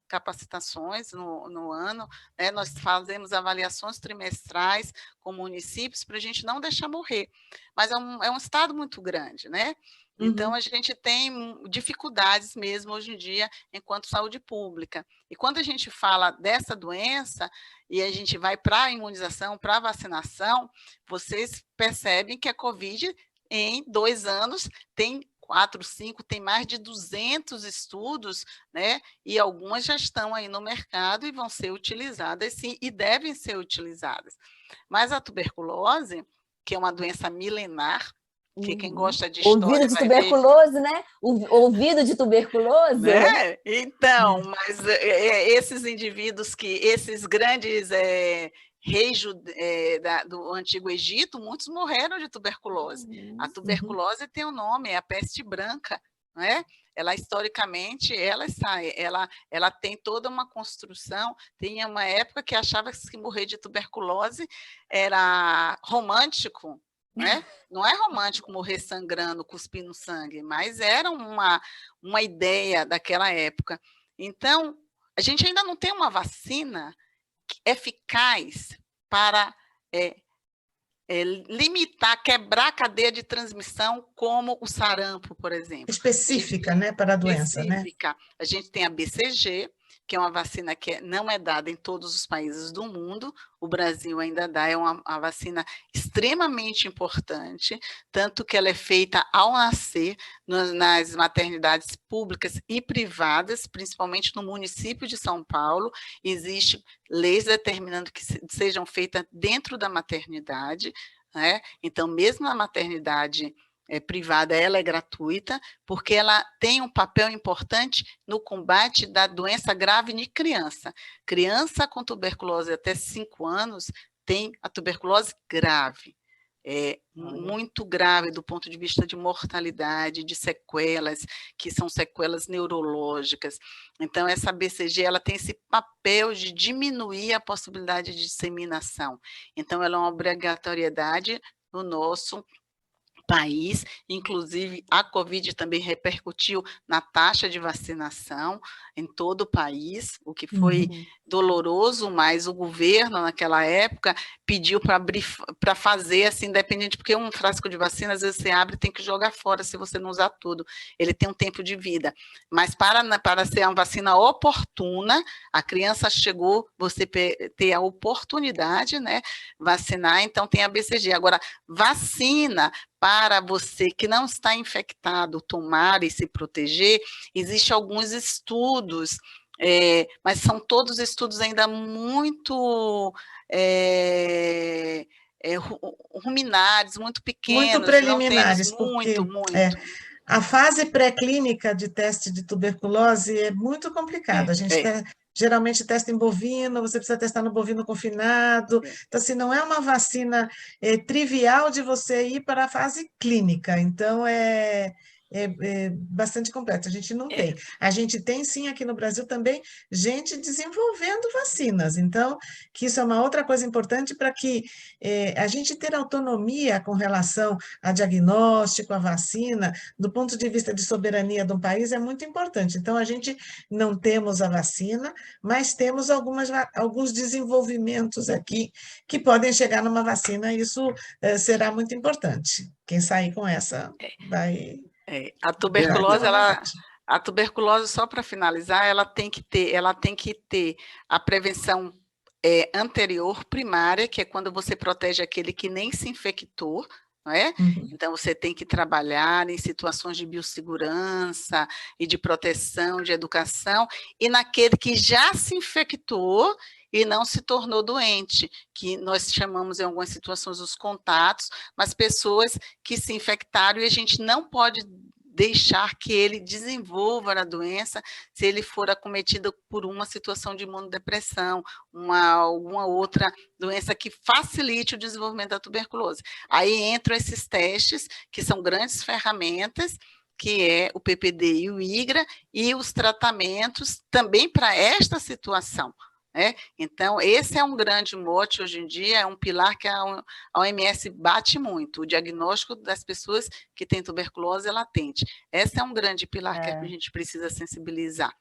capacitações no ano, né? Nós fazemos avaliações trimestrais com municípios para a gente não deixar morrer, mas é um estado muito grande, né? Então, a gente tem dificuldades mesmo hoje em dia enquanto saúde pública. E quando a gente fala dessa doença e a gente vai para a imunização, para a vacinação, vocês percebem que a Covid, em 2 anos, tem 4, 5, tem mais de 200 estudos, né? E algumas já estão aí no mercado e vão ser utilizadas, sim, e devem ser utilizadas. Mas a tuberculose, que é uma doença milenar, que quem gosta de história ouvido de tuberculose, né? Ouvido de tuberculose. Né? Então, mas esses indivíduos esses grandes reis do Antigo Egito, muitos morreram de tuberculose. A tuberculose tem um nome, é a peste branca, né? Ela, historicamente, ela tem toda uma construção. Tem uma época que achava que morrer de tuberculose era romântico, né? Não é romântico morrer sangrando, cuspindo sangue, mas era uma ideia daquela época. Então, a gente ainda não tem uma vacina eficaz para limitar, quebrar a cadeia de transmissão, como o sarampo, por exemplo. Específica, né, para a doença, específica. Né? A gente tem a BCG, que é uma vacina que não é dada em todos os países do mundo, o Brasil ainda dá, é uma vacina extremamente importante, tanto que ela é feita ao nascer nas maternidades públicas e privadas, principalmente no município de São Paulo, existem leis determinando que sejam feitas dentro da maternidade, né? Então, mesmo na maternidade privada, ela é gratuita, porque ela tem um papel importante no combate da doença grave de criança. Criança com tuberculose até 5 anos tem a tuberculose grave, muito grave do ponto de vista de mortalidade, de sequelas, que são sequelas neurológicas. Então, essa BCG, ela tem esse papel de diminuir a possibilidade de disseminação. Então, ela é uma obrigatoriedade no nosso país, inclusive a Covid também repercutiu na taxa de vacinação em todo o país, o que foi doloroso, mas o governo naquela época pediu para fazer assim, independente, porque um frasco de vacina, às vezes você abre e tem que jogar fora se você não usar tudo, ele tem um tempo de vida, mas para ser uma vacina oportuna, a criança chegou, você ter a oportunidade, né, vacinar, então tem a BCG. Agora, vacina para você que não está infectado tomar e se proteger, existem alguns estudos, mas são todos estudos ainda muito ruminares, muito pequenos. Muito preliminares. Muito. A fase pré-clínica de teste de tuberculose é muito complicada. A gente geralmente testa em bovino, você precisa testar no bovino confinado. Então, assim, não é uma vacina trivial de você ir para a fase clínica. Então, bastante completa. A gente não tem. A gente tem, sim, aqui no Brasil também, gente desenvolvendo vacinas. Então, que isso é uma outra coisa importante para que a gente ter autonomia com relação a diagnóstico, a vacina, do ponto de vista de soberania de um país, é muito importante. Então, a gente não temos a vacina, mas temos alguns desenvolvimentos aqui que podem chegar numa vacina, e isso será muito importante. Quem sair com essa vai... A tuberculose, só para finalizar, ela tem que ter a prevenção anterior, primária, que é quando você protege aquele que nem se infectou, não é? Uhum. Então, você tem que trabalhar em situações de biossegurança e de proteção, de educação, e naquele que já se infectou e não se tornou doente, que nós chamamos em algumas situações os contatos, mas pessoas que se infectaram e a gente não pode deixar que ele desenvolva a doença se ele for acometido por uma situação de imunodepressão, alguma outra doença que facilite o desenvolvimento da tuberculose. Aí entram esses testes, que são grandes ferramentas, que é o PPD e o IGRA, e os tratamentos também para esta situação. Então, esse é um grande mote hoje em dia, é um pilar que a OMS bate muito, o diagnóstico das pessoas que têm tuberculose latente. Esse é um grande pilar que a gente precisa sensibilizar.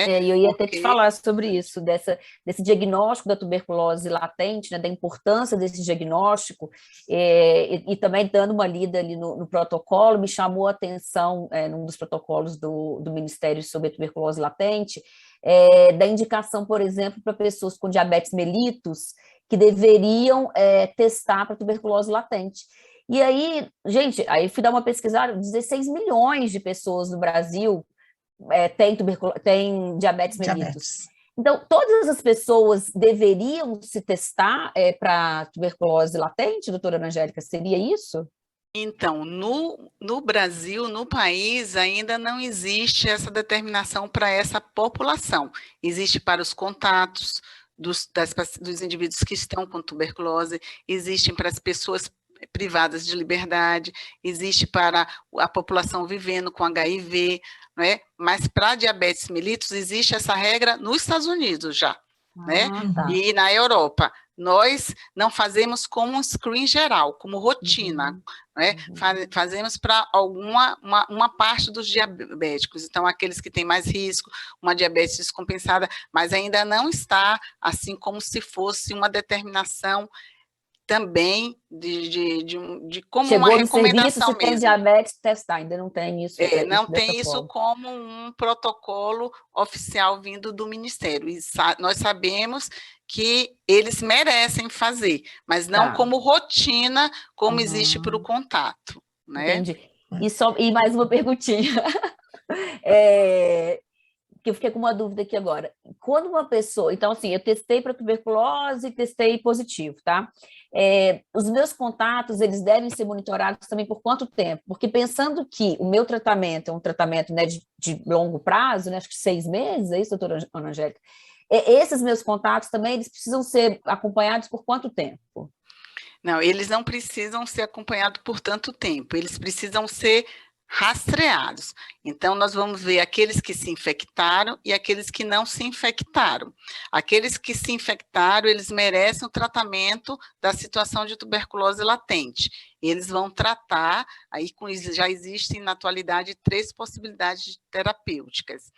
Eu ia até te falar sobre isso, desse diagnóstico da tuberculose latente, né, da importância desse diagnóstico, e também dando uma lida ali no protocolo, me chamou a atenção, num dos protocolos do Ministério sobre a tuberculose latente, da indicação, por exemplo, para pessoas com diabetes mellitus, que deveriam testar para tuberculose latente. E aí, gente, aí fui dar uma pesquisada, 16 milhões de pessoas no Brasil tem diabetes mellitus. Então, todas as pessoas deveriam se testar para tuberculose latente, doutora Ana Angélica, seria isso? Então, no Brasil, no país, ainda não existe essa determinação para essa população. Existe para os contatos dos indivíduos que estão com tuberculose, existem para as pessoas privadas de liberdade, existe para a população vivendo com HIV, não é? Mas para diabetes mellitus existe essa regra nos Estados Unidos já, Tá. E na Europa. Nós não fazemos como um screen geral, como rotina, Fazemos para uma parte dos diabéticos, então aqueles que têm mais risco, uma diabetes descompensada, mas ainda não está assim como se fosse uma determinação também de como Chegou uma no recomendação serviço, se tem diabetes, testar, ainda não tem isso. Não tem isso como um protocolo oficial vindo do Ministério, e nós sabemos que eles merecem fazer, mas não como rotina, como existe para o contato. Entendi. E mais uma perguntinha. Que eu fiquei com uma dúvida aqui agora. Quando uma pessoa... Então, assim, eu testei para tuberculose e testei positivo, tá? Os meus contatos, eles devem ser monitorados também por quanto tempo? Porque pensando que o meu tratamento é um tratamento, né, de longo prazo, né, acho que 6 meses, é isso, doutora Ana Angélica? Esses meus contatos também, eles precisam ser acompanhados por quanto tempo? Não, eles não precisam ser acompanhados por tanto tempo, eles precisam ser rastreados. Então, nós vamos ver aqueles que se infectaram e aqueles que não se infectaram. Aqueles que se infectaram, eles merecem o tratamento da situação de tuberculose latente. Eles vão tratar, aí já existem na atualidade 3 possibilidades terapêuticas.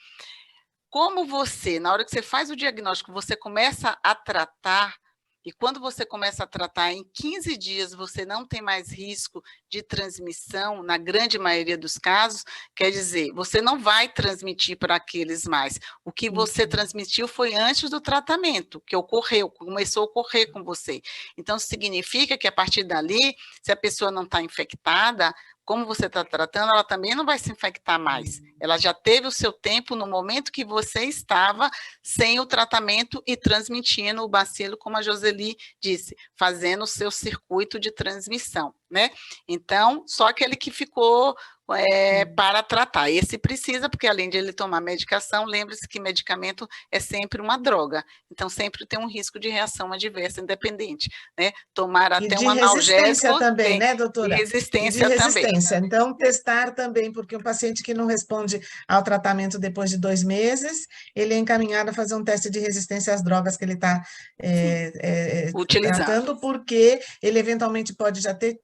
Como você, na hora que você faz o diagnóstico, você começa a tratar, e quando você começa a tratar, em 15 dias você não tem mais risco de transmissão, na grande maioria dos casos, quer dizer, você não vai transmitir para aqueles mais. O que você transmitiu foi antes do tratamento, que começou a ocorrer com você. Então, significa que a partir dali, se a pessoa não está infectada, como você está tratando, ela também não vai se infectar mais. Ela já teve o seu tempo no momento que você estava sem o tratamento e transmitindo o bacilo, como a Joseli disse, fazendo o seu circuito de transmissão, Então, só aquele que ficou para tratar. Esse precisa, porque além de ele tomar medicação, lembre-se que medicamento é sempre uma droga, então sempre tem um risco de reação adversa independente, né? Tomar até um analgésico... E de resistência também, né, doutora? De resistência, e de resistência também. Então, testar também, porque um paciente que não responde ao tratamento depois de 2 meses, ele é encaminhado a fazer um teste de resistência às drogas que ele está utilizando, tratando, porque ele eventualmente pode já ter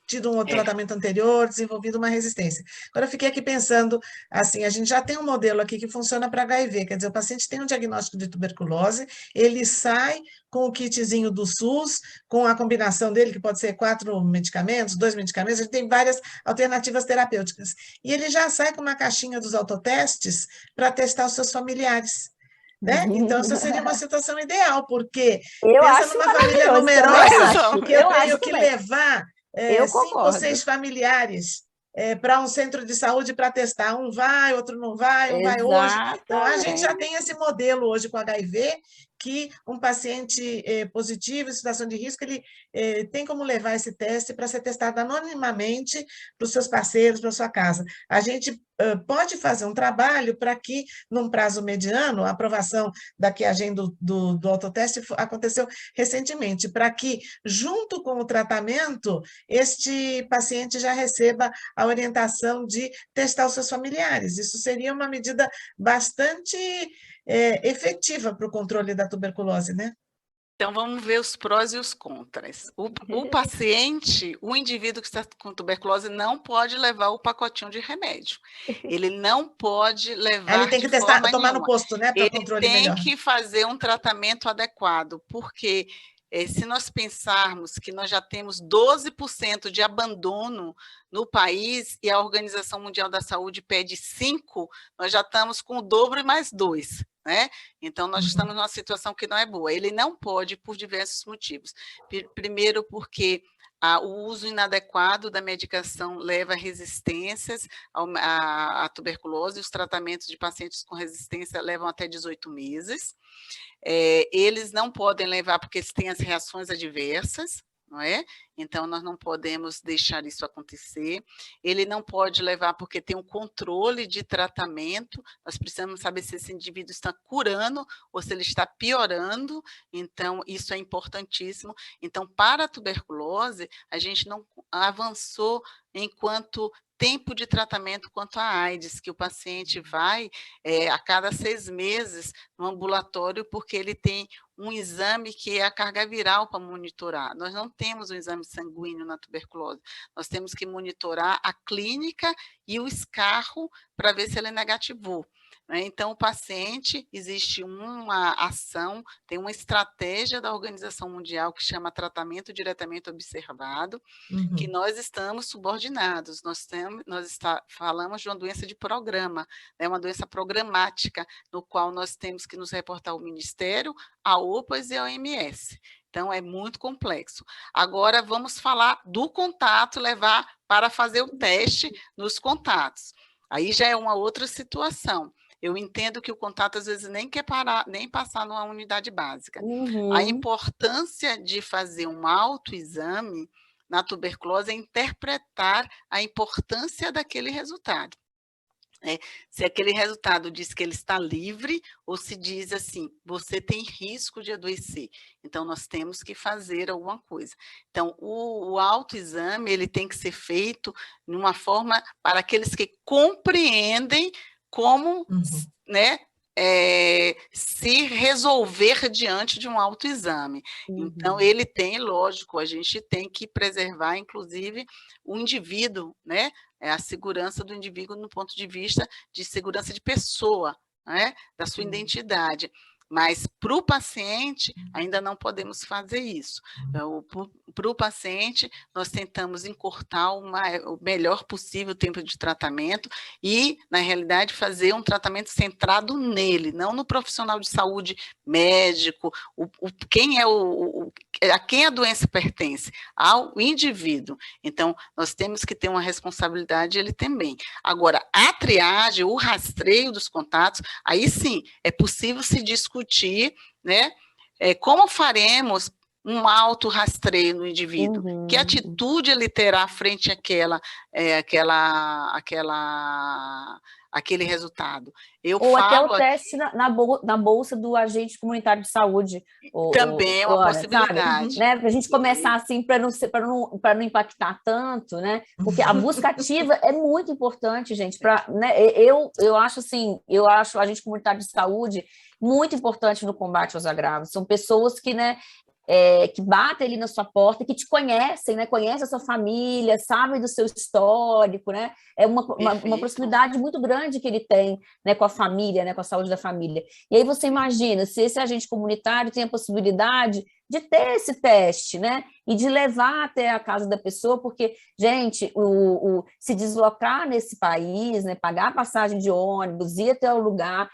tido um outro tratamento anterior, desenvolvido uma resistência. Agora, eu fiquei aqui pensando, assim, a gente já tem um modelo aqui que funciona para HIV, quer dizer, o paciente tem um diagnóstico de tuberculose, ele sai com o kitzinho do SUS, com a combinação dele, que pode ser 4 medicamentos, 2 medicamentos, ele tem várias alternativas terapêuticas, e ele já sai com uma caixinha dos autotestes para testar os seus familiares. Né? Então, essa seria uma situação ideal, porque pensa numa família numerosa, que eu tenho que levar 5 ou 6 familiares para um centro de saúde para testar. Um vai, outro não vai, um vai hoje. Então, a gente já tem esse modelo hoje com HIV, que um paciente positivo, em situação de risco, ele tem como levar esse teste para ser testado anonimamente para os seus parceiros, para a sua casa. A gente pode fazer um trabalho para que, num prazo mediano, a aprovação da QIAGEN do autoteste aconteceu recentemente, para que, junto com o tratamento, este paciente já receba a orientação de testar os seus familiares. Isso seria uma medida bastante efetiva para o controle da tuberculose, né? Então, vamos ver os prós e os contras. O paciente, o indivíduo que está com tuberculose, não pode levar o pacotinho de remédio. Ele não pode levar. Ele tem que testar, tomar no posto, né? Para o controle melhor. Ele tem que fazer um tratamento adequado, porque se nós pensarmos que nós já temos 12% de abandono no país e a Organização Mundial da Saúde pede 5%, nós já estamos com o dobro e mais 2%. Né? Então, nós estamos numa situação que não é boa. Ele não pode, por diversos motivos. Primeiro, porque o uso inadequado da medicação leva a resistências à tuberculose, os tratamentos de pacientes com resistência levam até 18 meses. Eles não podem levar porque eles têm as reações adversas, não é? Então, nós não podemos deixar isso acontecer. Ele não pode levar porque tem um controle de tratamento, nós precisamos saber se esse indivíduo está curando ou se ele está piorando, então, isso é importantíssimo. Então, para a tuberculose, a gente não avançou enquanto tempo de tratamento quanto à AIDS, que o paciente vai a cada 6 meses no ambulatório, porque ele tem um exame que é a carga viral para monitorar. Nós não temos um exame sanguíneo na tuberculose, nós temos que monitorar a clínica e o escarro para ver se ele negativou. Então, o paciente, existe uma ação, tem uma estratégia da Organização Mundial que chama tratamento diretamente observado, que nós estamos subordinados, falamos de uma doença de programa, uma doença programática, no qual nós temos que nos reportar ao Ministério, à OPAS e à OMS. Então, é muito complexo. Agora, vamos falar do contato, levar para fazer o teste nos contatos. Aí já é uma outra situação. Eu entendo que o contato, às vezes, nem passar numa unidade básica. A importância de fazer um autoexame na tuberculose é interpretar a importância daquele resultado. Se aquele resultado diz que ele está livre, ou se diz assim, você tem risco de adoecer. Então, nós temos que fazer alguma coisa. Então, o autoexame, ele tem que ser feito de uma forma para aqueles que compreendem como se resolver diante de um autoexame. Então, ele tem, lógico, a gente tem que preservar, inclusive, o indivíduo, né? A segurança do indivíduo no ponto de vista de segurança de pessoa, né? Da sua identidade. Mas para o paciente, ainda não podemos fazer isso. Para o paciente, nós tentamos encurtar o melhor possível o tempo de tratamento e, na realidade, fazer um tratamento centrado nele, não no profissional de saúde, médico, a quem a doença pertence, ao indivíduo. Então, nós temos que ter uma responsabilidade, ele também. Agora, a triagem, o rastreio dos contatos, aí sim, é possível se discutir, né? Como faremos um auto-rastreio no indivíduo. Que atitude ele terá frente àquele resultado? Ou até o teste na bolsa do agente comunitário de saúde. Também é uma possibilidade. Né? Para a gente começar assim, para não impactar tanto, né? Porque a busca ativa é muito importante, gente. Né? Eu acho assim, o agente comunitário de saúde muito importante no combate aos agravos. São pessoas que, né, que batem ali na sua porta, que te conhecem, né? Conhecem a sua família, sabem do seu histórico, né? É uma proximidade muito grande que ele tem, né, com a família, né, com a saúde da família. E aí você imagina, se esse agente comunitário tem a possibilidade de ter esse teste, né? E de levar até a casa da pessoa, porque, gente, se deslocar nesse país, né, pagar a passagem de ônibus, ir até o lugar...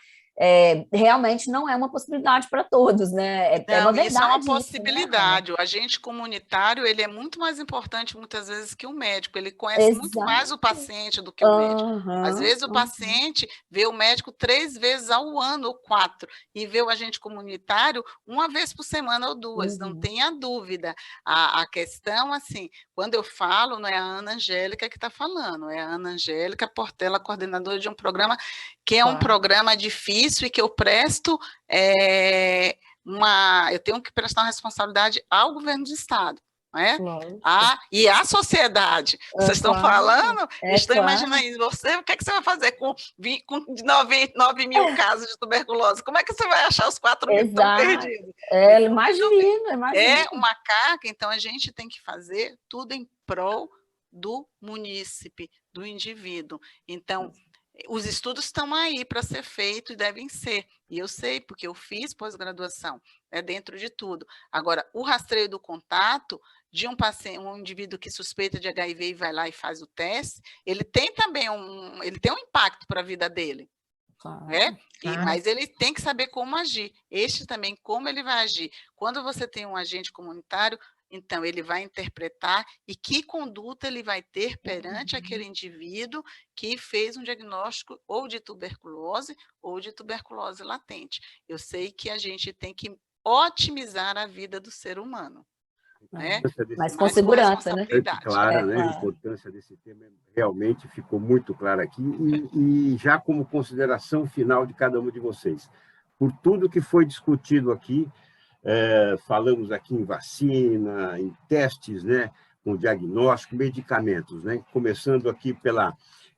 realmente não é uma possibilidade para todos, né? É uma verdade. Isso é uma possibilidade. Isso, né? O agente comunitário, ele é muito mais importante, muitas vezes, que o médico. Ele conhece muito mais o paciente do que o médico. Às vezes, o paciente vê o médico 3 vezes ao ano, ou 4, e vê o agente comunitário 1 vez por semana ou 2, não tenha dúvida. A questão, assim, quando eu falo, não é a Ana Angélica que está falando, é a Ana Angélica Portela, coordenadora de um programa que é um programa difícil, e que eu presto eu tenho que prestar uma responsabilidade ao governo do estado, né? E à sociedade. Vocês estão falando, estou imaginando isso. O que é que você vai fazer com 9 mil casos de tuberculose? Como é que você vai achar os 4 mil que estão perdidos? Imagina. É uma carga, então a gente tem que fazer tudo em prol do munícipe, do indivíduo. Então, os estudos estão aí para ser feito e devem ser. E eu sei, porque eu fiz pós-graduação, dentro de tudo. Agora, o rastreio do contato de um paciente, um indivíduo que suspeita de HIV e vai lá e faz o teste, ele tem também um impacto para a vida dele. Mas ele tem que saber como agir. Também, como ele vai agir. Quando você tem um agente comunitário, então, ele vai interpretar e que conduta ele vai ter perante aquele indivíduo que fez um diagnóstico ou de tuberculose ou de tuberculose latente. Eu sei que a gente tem que otimizar a vida do ser humano. Né? Mas com segurança, né? Clara, né? A importância desse tema realmente ficou muito clara aqui. E já como consideração final de cada um de vocês, por tudo que foi discutido aqui, falamos aqui em vacina, em testes, né, com diagnóstico, medicamentos, né, começando aqui pela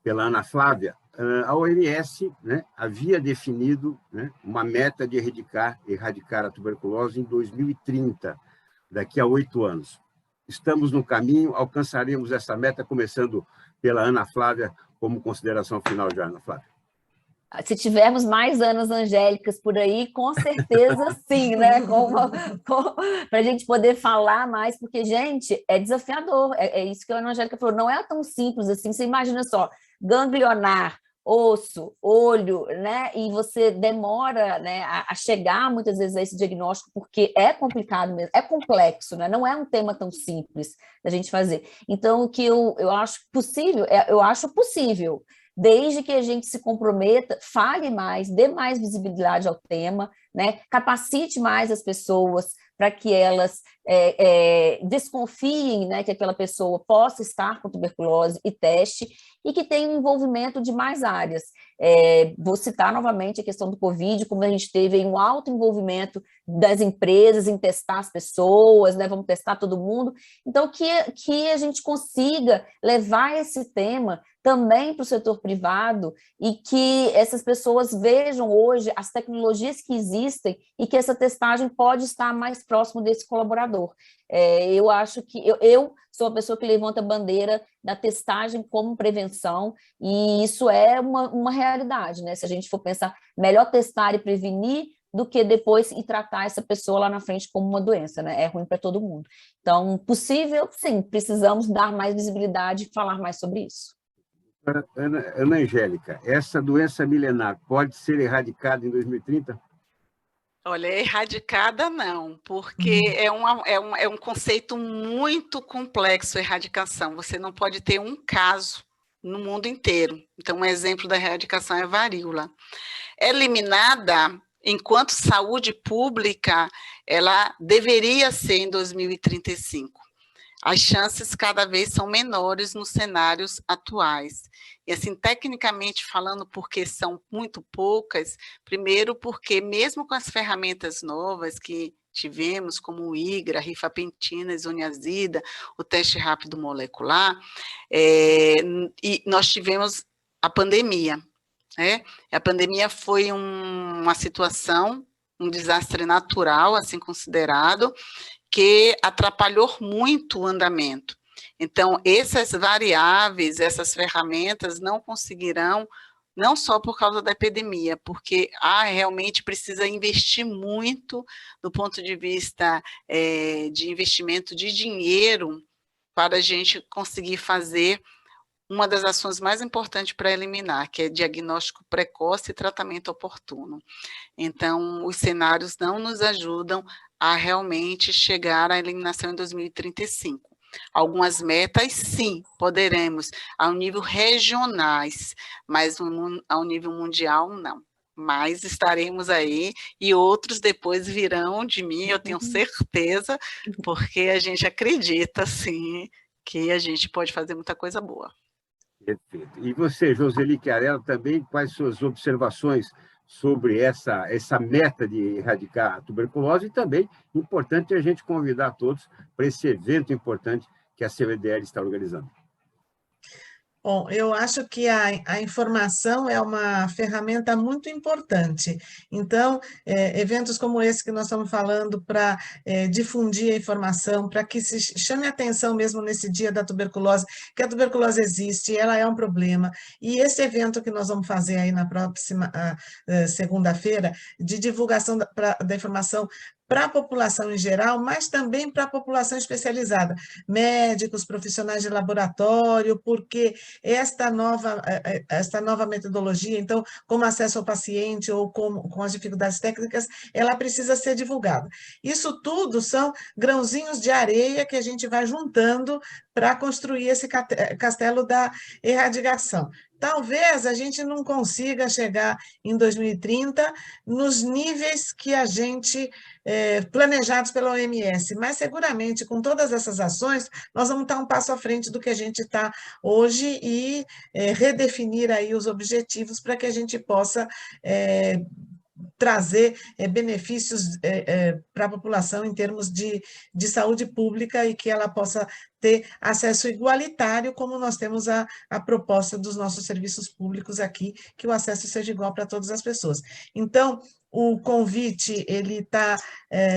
Ana Flávia. A OMS, né, havia definido, né, uma meta de erradicar a tuberculose em 2030, daqui a 8 anos. Estamos no caminho, alcançaremos essa meta, começando pela Ana Flávia, como consideração final já, Ana Flávia. Se tivermos mais Anas Angélicas por aí, com certeza sim, né? Para a gente poder falar mais, porque, gente, é desafiador, é isso que a Ana Angélica falou, não é tão simples assim. Você imagina só, ganglionar, osso, olho, né? E você demora, né, a chegar muitas vezes a esse diagnóstico, porque é complicado mesmo, é complexo, né? Não é um tema tão simples da gente fazer. Então, o que eu acho possível, desde que a gente se comprometa, fale mais, dê mais visibilidade ao tema, né? Capacite mais as pessoas para que elas desconfiem, né, que aquela pessoa possa estar com tuberculose e teste, e que tenha um envolvimento de mais áreas. Vou citar novamente a questão do Covid, como a gente teve um alto envolvimento das empresas em testar as pessoas, né, vamos testar todo mundo. Então, que a gente consiga levar esse tema também para o setor privado e que essas pessoas vejam hoje as tecnologias que existem e que essa testagem pode estar mais próximo desse colaborador. Eu acho que eu sou a pessoa que levanta a bandeira da testagem como prevenção, e isso é uma realidade, né? Se a gente for pensar, melhor testar e prevenir do que depois ir tratar essa pessoa lá na frente como uma doença, né? É ruim para todo mundo. Então, possível, sim, precisamos dar mais visibilidade e falar mais sobre isso. Ana Angélica, essa doença milenar pode ser erradicada em 2030? Olha, erradicada não, porque é um conceito muito complexo, a erradicação. Você não pode ter um caso no mundo inteiro. Então, um exemplo da erradicação é a varíola. Eliminada, enquanto saúde pública, ela deveria ser em 2035. As chances cada vez são menores nos cenários atuais. E assim, tecnicamente falando, porque são muito poucas, primeiro porque mesmo com as ferramentas novas que tivemos, como o IGRA, rifampicina, isoniazida, o teste rápido molecular, e nós tivemos a pandemia, né? A pandemia foi uma situação, um desastre natural, assim considerado, que atrapalhou muito o andamento. Então, essas variáveis, essas ferramentas não conseguirão, não só por causa da epidemia, porque realmente precisa investir muito do ponto de vista de investimento de dinheiro para a gente conseguir fazer uma das ações mais importantes para eliminar, que é diagnóstico precoce e tratamento oportuno. Então, os cenários não nos ajudam a realmente chegar à eliminação em 2035. Algumas metas, sim, poderemos, ao nível regionais, mas ao nível mundial, não. Mas estaremos aí, e outros depois virão de mim, eu tenho certeza, porque a gente acredita, sim, que a gente pode fazer muita coisa boa. Perfeito. E você, Joseli Chiarella, também, quais suas observações sobre essa meta de erradicar a tuberculose? E também, importante a gente convidar todos para esse evento importante que a CBDL está organizando. Bom, eu acho que a informação é uma ferramenta muito importante. Então, eventos como esse que nós estamos falando para difundir a informação, para que se chame a atenção mesmo nesse dia da tuberculose, que a tuberculose existe, ela é um problema. E esse evento que nós vamos fazer aí na próxima segunda-feira, de divulgação da informação para a população em geral, mas também para a população especializada, médicos, profissionais de laboratório, porque esta nova metodologia, então, como acesso ao paciente ou com as dificuldades técnicas, ela precisa ser divulgada. Isso tudo são grãozinhos de areia que a gente vai juntando para construir esse castelo da erradicação. Talvez a gente não consiga chegar em 2030 nos níveis que a gente planejados pela OMS, mas seguramente com todas essas ações nós vamos estar um passo à frente do que a gente está hoje e redefinir aí os objetivos para que a gente possa trazer benefícios para a população em termos de saúde pública e que ela possa ter acesso igualitário, como nós temos a proposta dos nossos serviços públicos aqui, que o acesso seja igual para todas as pessoas. Então, o convite ele está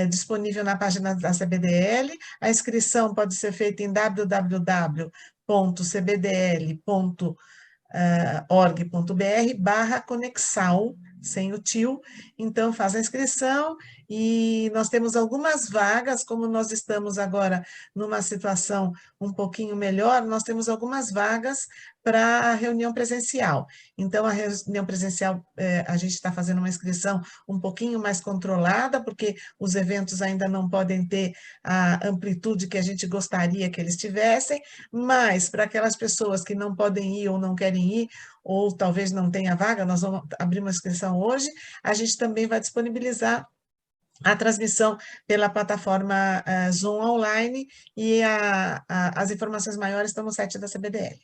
disponível na página da CBDL, a inscrição pode ser feita em www.cbdl.org.br/conexal, sem o tio, então faz a inscrição e nós temos algumas vagas, como nós estamos agora numa situação um pouquinho melhor, nós temos algumas vagas para a reunião presencial. Então, a reunião presencial, a gente está fazendo uma inscrição um pouquinho mais controlada, porque os eventos ainda não podem ter a amplitude que a gente gostaria que eles tivessem, mas para aquelas pessoas que não podem ir ou não querem ir, ou talvez não tenha vaga, nós vamos abrir uma inscrição hoje, a gente também vai disponibilizar a transmissão pela plataforma Zoom Online e as informações maiores estão no site da CBDL.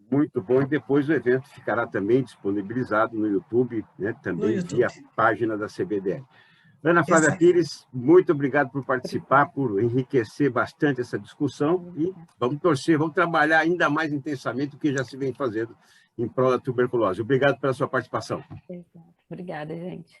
Muito bom, e depois o evento ficará também disponibilizado no YouTube, né, também via página da CBDL. Ana Flávia Pires, muito obrigado por participar, por enriquecer bastante essa discussão e vamos torcer, vamos trabalhar ainda mais intensamente do que já se vem fazendo em prol da tuberculose. Obrigado pela sua participação. Obrigada, gente.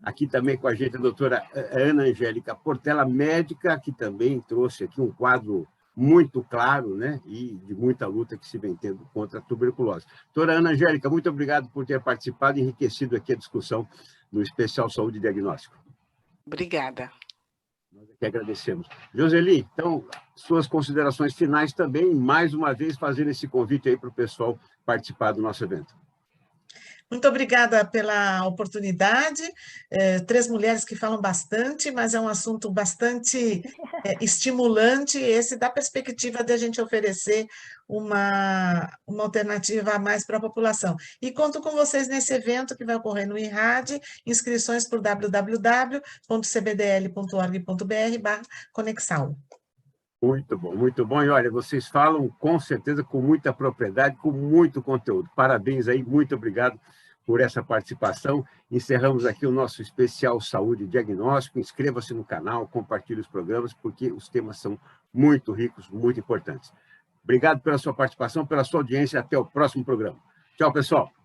Aqui também com a gente a doutora Ana Angélica Portela, médica, que também trouxe aqui um quadro muito claro, né, e de muita luta que se vem tendo contra a tuberculose. Doutora Ana Angélica, muito obrigado por ter participado e enriquecido aqui a discussão no Especial Saúde e Diagnóstico. Obrigada. Nós aqui agradecemos. Joseli, então, suas considerações finais também, mais uma vez, fazendo esse convite aí para o pessoal participar do nosso evento. Muito obrigada pela oportunidade. 3 mulheres que falam bastante, mas é um assunto bastante estimulante, esse da perspectiva de a gente oferecer uma alternativa a mais para a população. E conto com vocês nesse evento que vai ocorrer no IRAD, inscrições por www.cbdl.org.br/Conexal. Muito bom, muito bom. E olha, vocês falam com certeza com muita propriedade, com muito conteúdo. Parabéns aí, muito obrigado por essa participação. Encerramos aqui o nosso especial Saúde e Diagnóstico. Inscreva-se no canal, compartilhe os programas, porque os temas são muito ricos, muito importantes. Obrigado pela sua participação, pela sua audiência. Até o próximo programa. Tchau, pessoal.